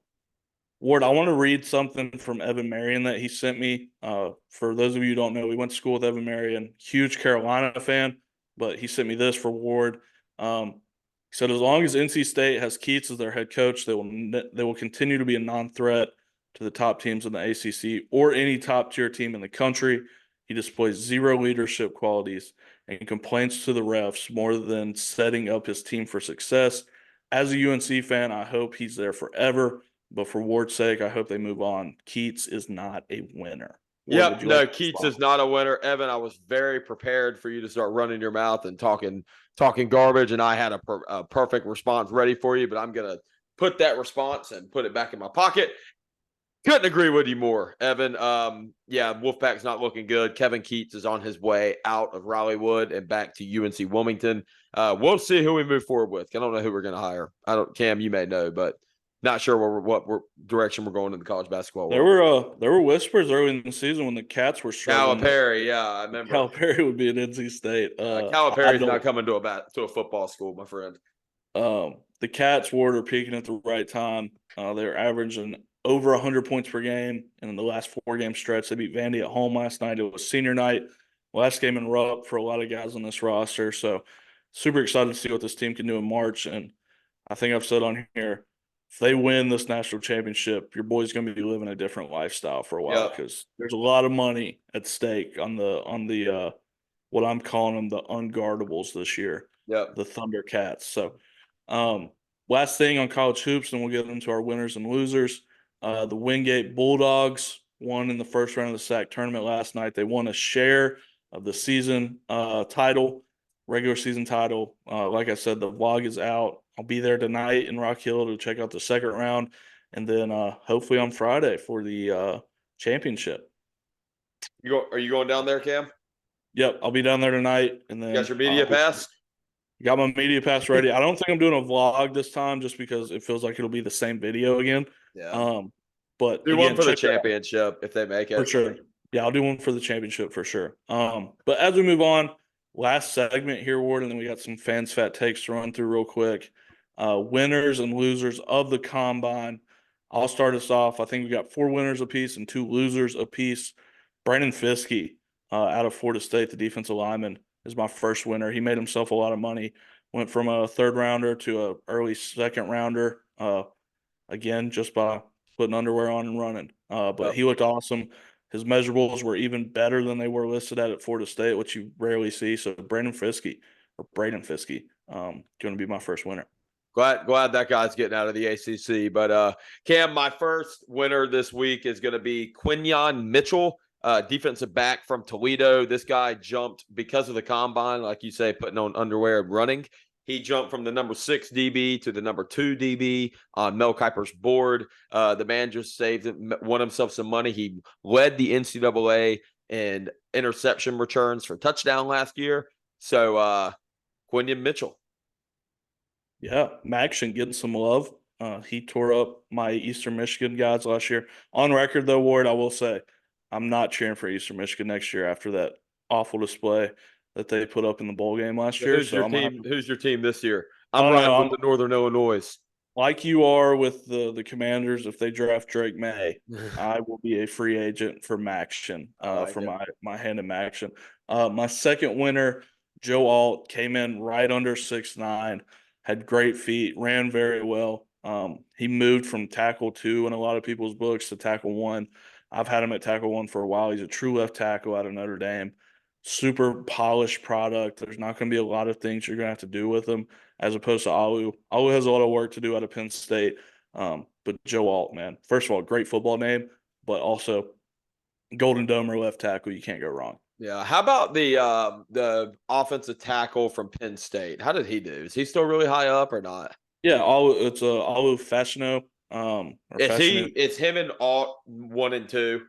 Ward, I want to read something from Evan Marion that he sent me. For those of you who don't know, we went to school with Evan Marion, huge Carolina fan, but he sent me this for Ward. He said, as long as NC State has Keats as their head coach, they will continue to be a non-threat to the top teams in the ACC or any top-tier team in the country. He displays zero leadership qualities and complains to the refs more than setting up his team for success. As a UNC fan, I hope he's there forever. but for Ward's sake, I hope they move on. Keats is not a winner. Ward, Yep. would you like No, to Keats respond? is not a winner. Evan, I was very prepared for you to start running your mouth and talking garbage, and I had a perfect response ready for you, but I'm going to put that response and put it back in my pocket. Couldn't agree with you more, Evan. Yeah, Wolfpack's not looking good. Kevin Keats is on his way out of Rallywood and back to UNC Wilmington. We'll see who we move forward with. I don't know who we're going to hire. Cam, you may know, but not sure what direction we're going in the college basketball world. There were whispers early in the season when the Cats were struggling that Calipari, yeah, I remember. Calipari would be at NC State. I Calipari's not don't. coming to a football school, my friend. The Cats, Ward, are peaking at the right time. They're averaging over 100 points per game, and in the last 4-game stretch, they beat Vandy at home last night. It was senior night, last game in Rupp for a lot of guys on this roster. So, super excited to see what this team can do in March. And I think I've said on here, if they win this national championship, your boy's going to be living a different lifestyle for a while Yep. because there's a lot of money at stake on the what I'm calling them the unguardables this year, Yep. the Thundercats. So. Last thing on college hoops, and we'll get into our winners and losers. The Wingate Bulldogs won in the first round of the SAC tournament last night. They won a share of the season title, regular season title. Like I said, the vlog is out. I'll be there tonight in Rock Hill to check out the second round, and then hopefully on Friday for the championship. Are you going down there, Cam? Yep, I'll be down there tonight, and then You got your media pass? got my media pass ready. I don't think I'm doing a vlog this time just because it feels like it'll be the same video again. Yeah. But Do again, one for the check that out championship if they make it. for sure. Yeah, I'll do one for the championship for sure. But as we move on, last segment here, Ward, and then we got some fans fat takes to run through real quick. Winners and losers of the combine. I'll start us off. I think we got 4 winners apiece and 2 losers apiece. Brandon Fiskey out of Florida State, the defensive lineman, is my first winner. He made himself a lot of money. Went from a 3rd rounder to a early 2nd rounder. Again, just by putting underwear on and running. But he looked awesome. His measurables were even better than they were listed at Florida State, which you rarely see. So Braden Fiskey, going to be my first winner. Glad that guy's getting out of the ACC. But Cam, my first winner this week is going to be Quinyon Mitchell, defensive back from Toledo. This guy jumped because of the combine, like you say, putting on underwear and running. He jumped from the number 6 DB to the number 2 DB on Mel Kiper's board. The man just won himself some money. He led the NCAA in interception returns for touchdown last year. So Quinyon Mitchell. Yeah, Maction getting some love. He tore up my Eastern Michigan guys last year. On record, though, Ward, I will say I'm not cheering for Eastern Michigan next year after that awful display that they put up in the bowl game last year. Who's your team this year? I'm with the Northern Illinois. Like you are with the Commanders, if they draft Drake May, I will be a free agent for Maction, my hand in Maction. My second winner, Joe Alt, came in right under 6'9", had great feet, ran very well. He moved from tackle 2 in a lot of people's books to tackle 1. I've had him at tackle 1 for a while. He's a true left tackle out of Notre Dame. Super polished product. There's not going to be a lot of things you're going to have to do with him as opposed to Alu. Alu has a lot of work to do out of Penn State. But Joe Alt, man, first of all, great football name, but also Golden Domer left tackle. You can't go wrong. Yeah. How about the offensive tackle from Penn State? How did he do? Is he still really high up or not? Yeah, it's Alu Fashanu. It's him and Alt 1 and 2.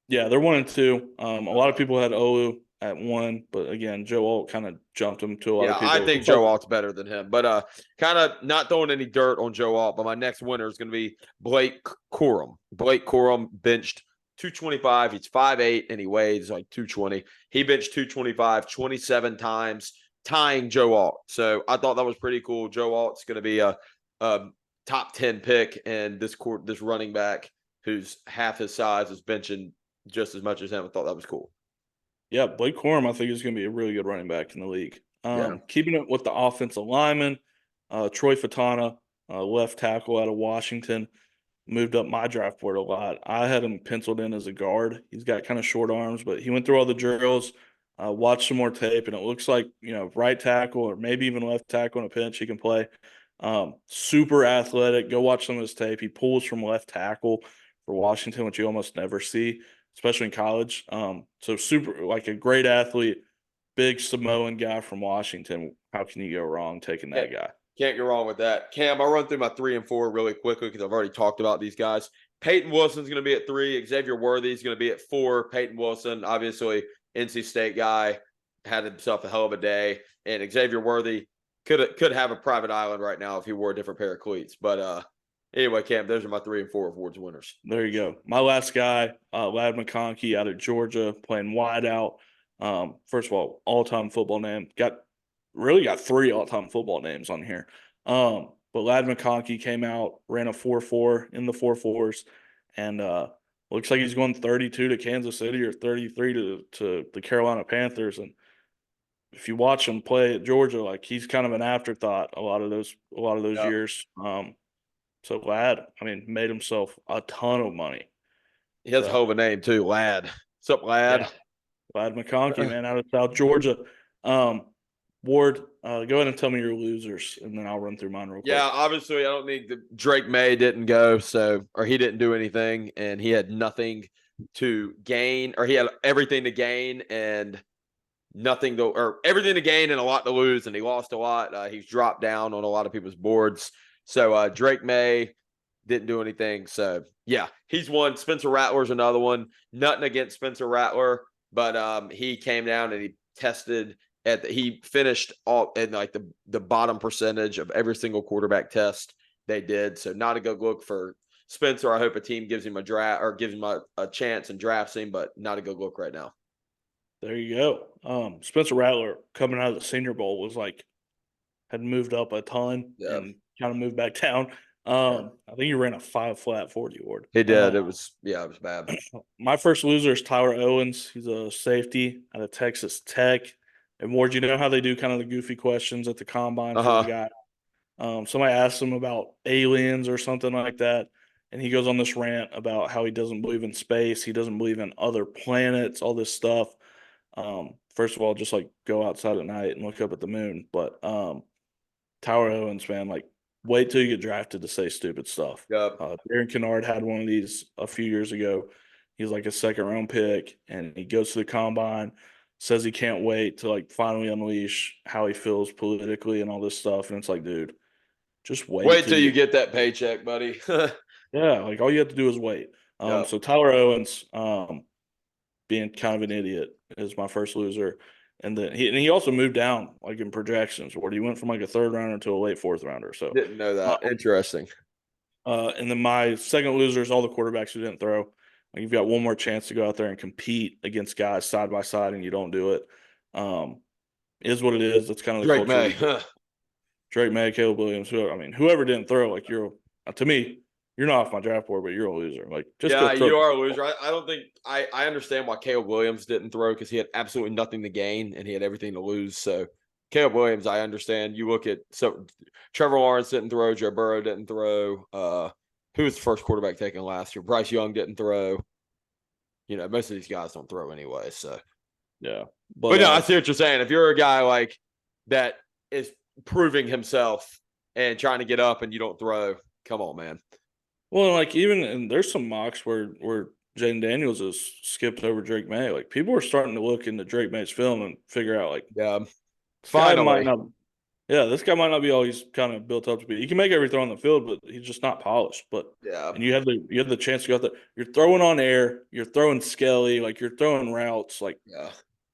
Yeah, they're 1 and 2. A lot of people had Olu at 1, but again, Joe Alt kind of jumped him to a lot of people. I think Joe Alt's better than him, but kind of not throwing any dirt on Joe Alt. But my next winner is going to be Blake Corum. Blake Corum benched 225. He's 5'8", and he weighs like 220. He benched 225 27 times, tying Joe Alt. So I thought that was pretty cool. Joe Alt's going to be a top 10 pick, and this running back who's half his size is benching just as much as him. I thought that was cool. Yeah, Blake Corum, I think, is going to be a really good running back in the league. Keeping it with the offensive lineman, Troy Fatana, left tackle out of Washington, moved up my draft board a lot. I had him penciled in as a guard. He's got kind of short arms, but he went through all the drills, watched some more tape, and it looks like, right tackle or maybe even left tackle in a pinch he can play. Super athletic. Go watch some of his tape. He pulls from left tackle for Washington, which you almost never see, especially in college. So super, like a great athlete, big Samoan guy from Washington. How can you go wrong taking that guy? Can't go wrong with that. Cam, I'll run through my 3 and 4 really quickly because I've already talked about these guys. Peyton Wilson's going to be at 3. Xavier Worthy's going to be at 4. Peyton Wilson, obviously, NC State guy, had himself a hell of a day. And Xavier Worthy could have a private island right now if he wore a different pair of cleats. But anyway, Cam, those are my 3 and 4 awards winners. There you go. My last guy, Ladd McConkey out of Georgia, playing wide out. First of all-time football name. Got 3 all-time football names on here. But Ladd McConkey came out, ran a 4.4 in the 4.4s, and looks like he's going 32 to Kansas City or 33 to the Carolina Panthers. And if you watch him play at Georgia, like he's kind of an afterthought a lot of those years. So Ladd, I mean, made himself a ton of money. He has a hell of a name too, Ladd. What's up, Ladd? Yeah. Ladd McConkey, man, out of South Georgia. Ward, go ahead and tell me your losers, and then I'll run through mine real quick. Yeah, obviously, I don't think Drake May didn't go, or he didn't do anything, and he had nothing to gain, or he had everything to gain and nothing to, or everything to gain and a lot to lose, and he lost a lot. He's dropped down on a lot of people's boards. So Drake May didn't do anything. So yeah, he's one. Spencer Rattler's another one. Nothing against Spencer Rattler, but he came down and he tested he finished all in like the bottom percentage of every single quarterback test they did. So not a good look for Spencer. I hope a team gives him a draft or gives him a chance and drafts him, but not a good look right now. There you go. Spencer Rattler coming out of the Senior Bowl was like had moved up a ton and kind of moved back down. I think he ran a 5 flat 40 Ward. He did. It was bad. My first loser is Tyler Owens. He's a safety out of Texas Tech. And Ward, you know how they do kind of the goofy questions at the combine for the guy. Somebody asked him about aliens or something like that, and he goes on this rant about how he doesn't believe in space, he doesn't believe in other planets, all this stuff. First of all, just like go outside at night and look up at the moon. But Tyler Owens, man, like wait till you get drafted to say stupid stuff. Yep. Darren Kennard had one of these a few years ago. He's like a 2nd-round pick, and he goes to the combine, says he can't wait to like finally unleash how he feels politically and all this stuff. And it's like, dude, just wait till you get that paycheck, buddy. Yeah, like all you have to do is wait. So Tyler Owens, being kind of an idiot, is my first loser. And then he also moved down like in projections where he went from like a 3rd rounder to a late 4th rounder. So didn't know that. Interesting. And then my second loser is all the quarterbacks who didn't throw. Like you've got one more chance to go out there and compete against guys side by side, and you don't do it. Is what it is. That's kind of the Drake culture. May. Drake May, Caleb Williams. Whoever didn't throw, like to me, you're not off my draft board, but you're a loser. Like just you are a loser. I don't think I understand why Caleb Williams didn't throw because he had absolutely nothing to gain and he had everything to lose. So Caleb Williams, I understand. You look at Trevor Lawrence didn't throw, Joe Burrow didn't throw. Who was the first quarterback taken last year? Bryce Young didn't throw. Most of these guys don't throw anyway. So yeah, but no, I see what you're saying. If you're a guy like that is proving himself and trying to get up and you don't throw, come on, man. Well, like and there's some mocks where Jaden Daniels has skipped over Drake May. Like people are starting to look into Drake May's film and figure out like, finally, this guy might not be all he's kind of built up to be. He can make every throw on the field, but he's just not polished. But and you have the chance to go out there. You're throwing on air. You're throwing skelly. Like you're throwing routes. Like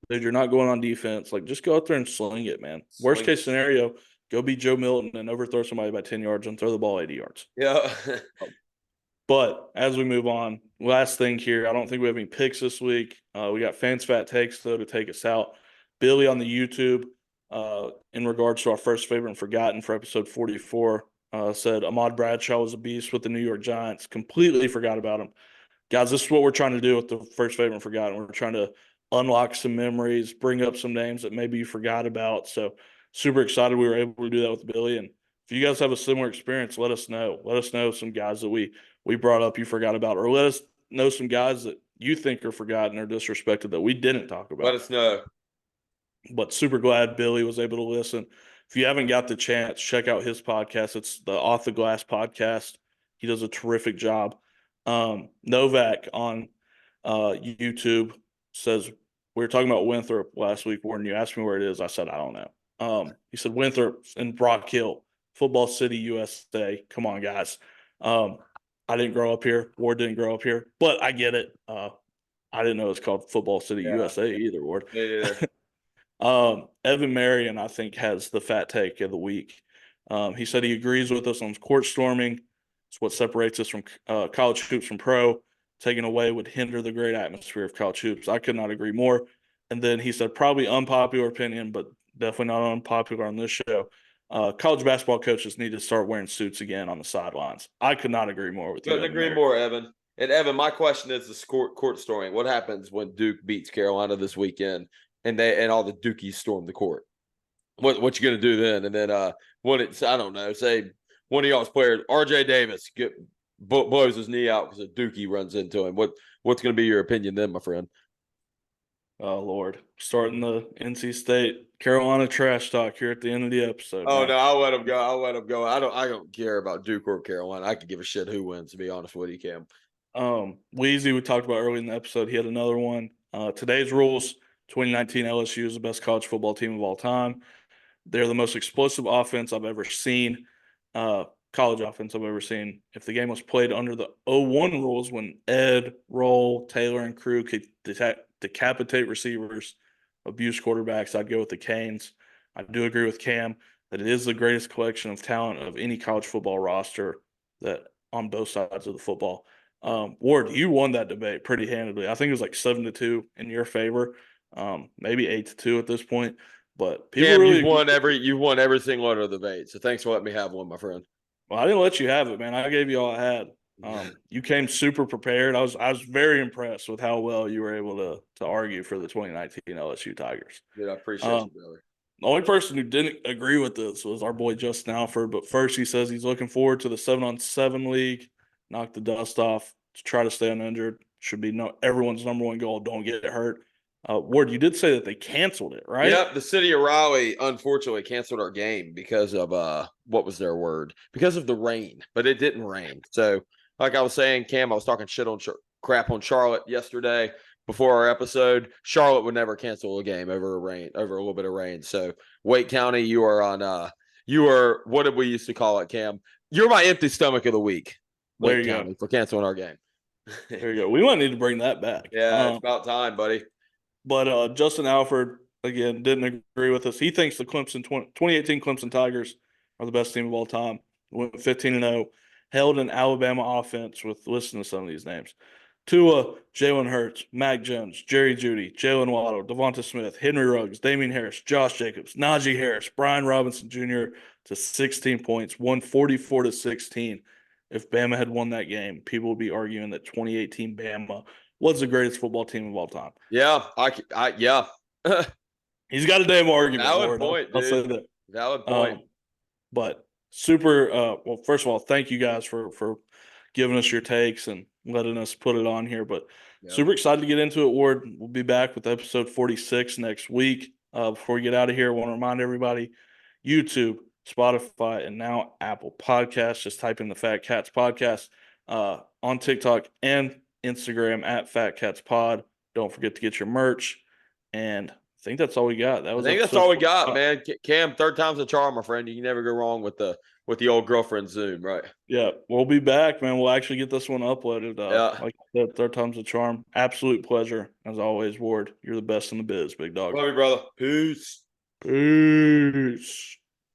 dude, you're not going on defense. Like just go out there and sling it, man. Worst case scenario, go be Joe Milton and overthrow somebody by 10 yards and throw the ball 80 yards. Yeah. But as we move on, last thing here, I don't think we have any picks this week. We got Fans Fat Takes, though, to take us out. Billy on the YouTube, in regards to our first favorite and forgotten for episode 44, said Ahmad Bradshaw was a beast with the New York Giants. Completely forgot about him. Guys, this is what we're trying to do with the first favorite and forgotten. We're trying to unlock some memories, bring up some names that maybe you forgot about. So super excited we were able to do that with Billy. And if you guys have a similar experience, let us know. Let us know some guys that we brought up you forgot about, or let us know some guys that you think are forgotten or disrespected that we didn't talk about. Let us know. But super glad Billy was able to listen. If you haven't got the chance, check out his podcast. It's the Off the Glass podcast. He does a terrific job. Novak on YouTube says, we were talking about Winthrop last week when you asked me where it is. I said, I don't know. He said Winthrop in Brock Hill, Football City, USA. Come on, guys. I didn't grow up here. Ward didn't grow up here, but I get it. I didn't know it's called Football City, USA either, Ward. Yeah. Evan Marion, I think, has the fat take of the week. He said he agrees with us on court storming. It's what separates us from college hoops from pro. Taken away would hinder the great atmosphere of college hoops. I could not agree more. And then he said, probably unpopular opinion, but definitely not unpopular on this show. College basketball coaches need to start wearing suits again on the sidelines. I could not agree more with you. Couldn't agree more, Evan. And Evan, my question is the court storming. What happens when Duke beats Carolina this weekend and all the Dukies storm the court? What you gonna do then? And then when it's, I don't know, say one of y'all's players, RJ Davis, blows his knee out because a Dookie runs into him. What's gonna be your opinion then, my friend? Oh Lord, starting the NC State Carolina trash talk here at the end of the episode. Oh man. No, I'll let him go. I don't care about Duke or Carolina. I could give a shit who wins, to be honest with you, Cam. Weezy, we talked about early in the episode. He had another one. Today's rules: 2019 LSU is the best college football team of all time. They're the most explosive offense I've ever seen. College offense I've ever seen. If the game was played under the 01 rules, when Ed, Roll, Taylor, and crew could decapitate receivers, abuse quarterbacks, I'd go with the Canes. I do agree with Cam that it is the greatest collection of talent of any college football roster that on both sides of the football. Ward, you won that debate pretty handedly. I think it was like 7-2 in your favor, maybe 8-2 at this point. But people Cam, really you've won every single one of the debate. So thanks for letting me have one, my friend. Well, I didn't let you have it, man. I gave you all I had. You came super prepared. I was very impressed with how well you were able to argue for the 2019 LSU Tigers. Dude, I appreciate you, brother. The only person who didn't agree with this was our boy Justin Alford. But first, he says he's looking forward to the 7-on-7 league. Knock the dust off to try to stay uninjured. Should be everyone's number one goal. Don't get hurt. Ward, you did say that they canceled it, right? Yep, the city of Raleigh unfortunately canceled our game because of what was their word? Because of the rain, but it didn't rain. So, like I was saying, Cam, I was talking crap on Charlotte yesterday before our episode. Charlotte would never cancel a game over a little bit of rain. So, Wake County, you are what did we used to call it, Cam? You're my empty stomach of the week. Wake County for canceling our game. There you go. We might need to bring that back. Yeah, it's about time, buddy. But Justin Alford, again, didn't agree with us. He thinks the 2018 Clemson Tigers are the best team of all time. Went 15-0, held an Alabama offense with, listen to some of these names: Tua, Jalen Hurts, Mac Jones, Jerry Jeudy, Jalen Waddle, Devonta Smith, Henry Ruggs, Damian Harris, Josh Jacobs, Najee Harris, Brian Robinson Jr. to 16 points, 144-16. If Bama had won that game, people would be arguing that 2018 Bama was the greatest football team of all time. Yeah, yeah. He's got a damn argument. Valid point, I'll say dude. that. Valid point. But super. Well, first of all, thank you guys for giving us your takes and letting us put it on here. But super excited to get into it, Ward. We'll be back with episode 46 next week. Before we get out of here, I want to remind everybody: YouTube, Spotify, and now Apple Podcasts. Just type in the Fat Katz Podcast on TikTok and Instagram at Fat Katz Pod. Don't forget to get your merch. And I think that's all we got. I think that's all we got, man. Cam, third time's a charm, my friend. You can never go wrong with the old girlfriend Zoom, right? Yeah, we'll be back, man. We'll actually get this one uploaded. Like I said, third time's a charm. Absolute pleasure, as always, Ward. You're the best in the biz, big dog. Love you, brother. Peace. Peace.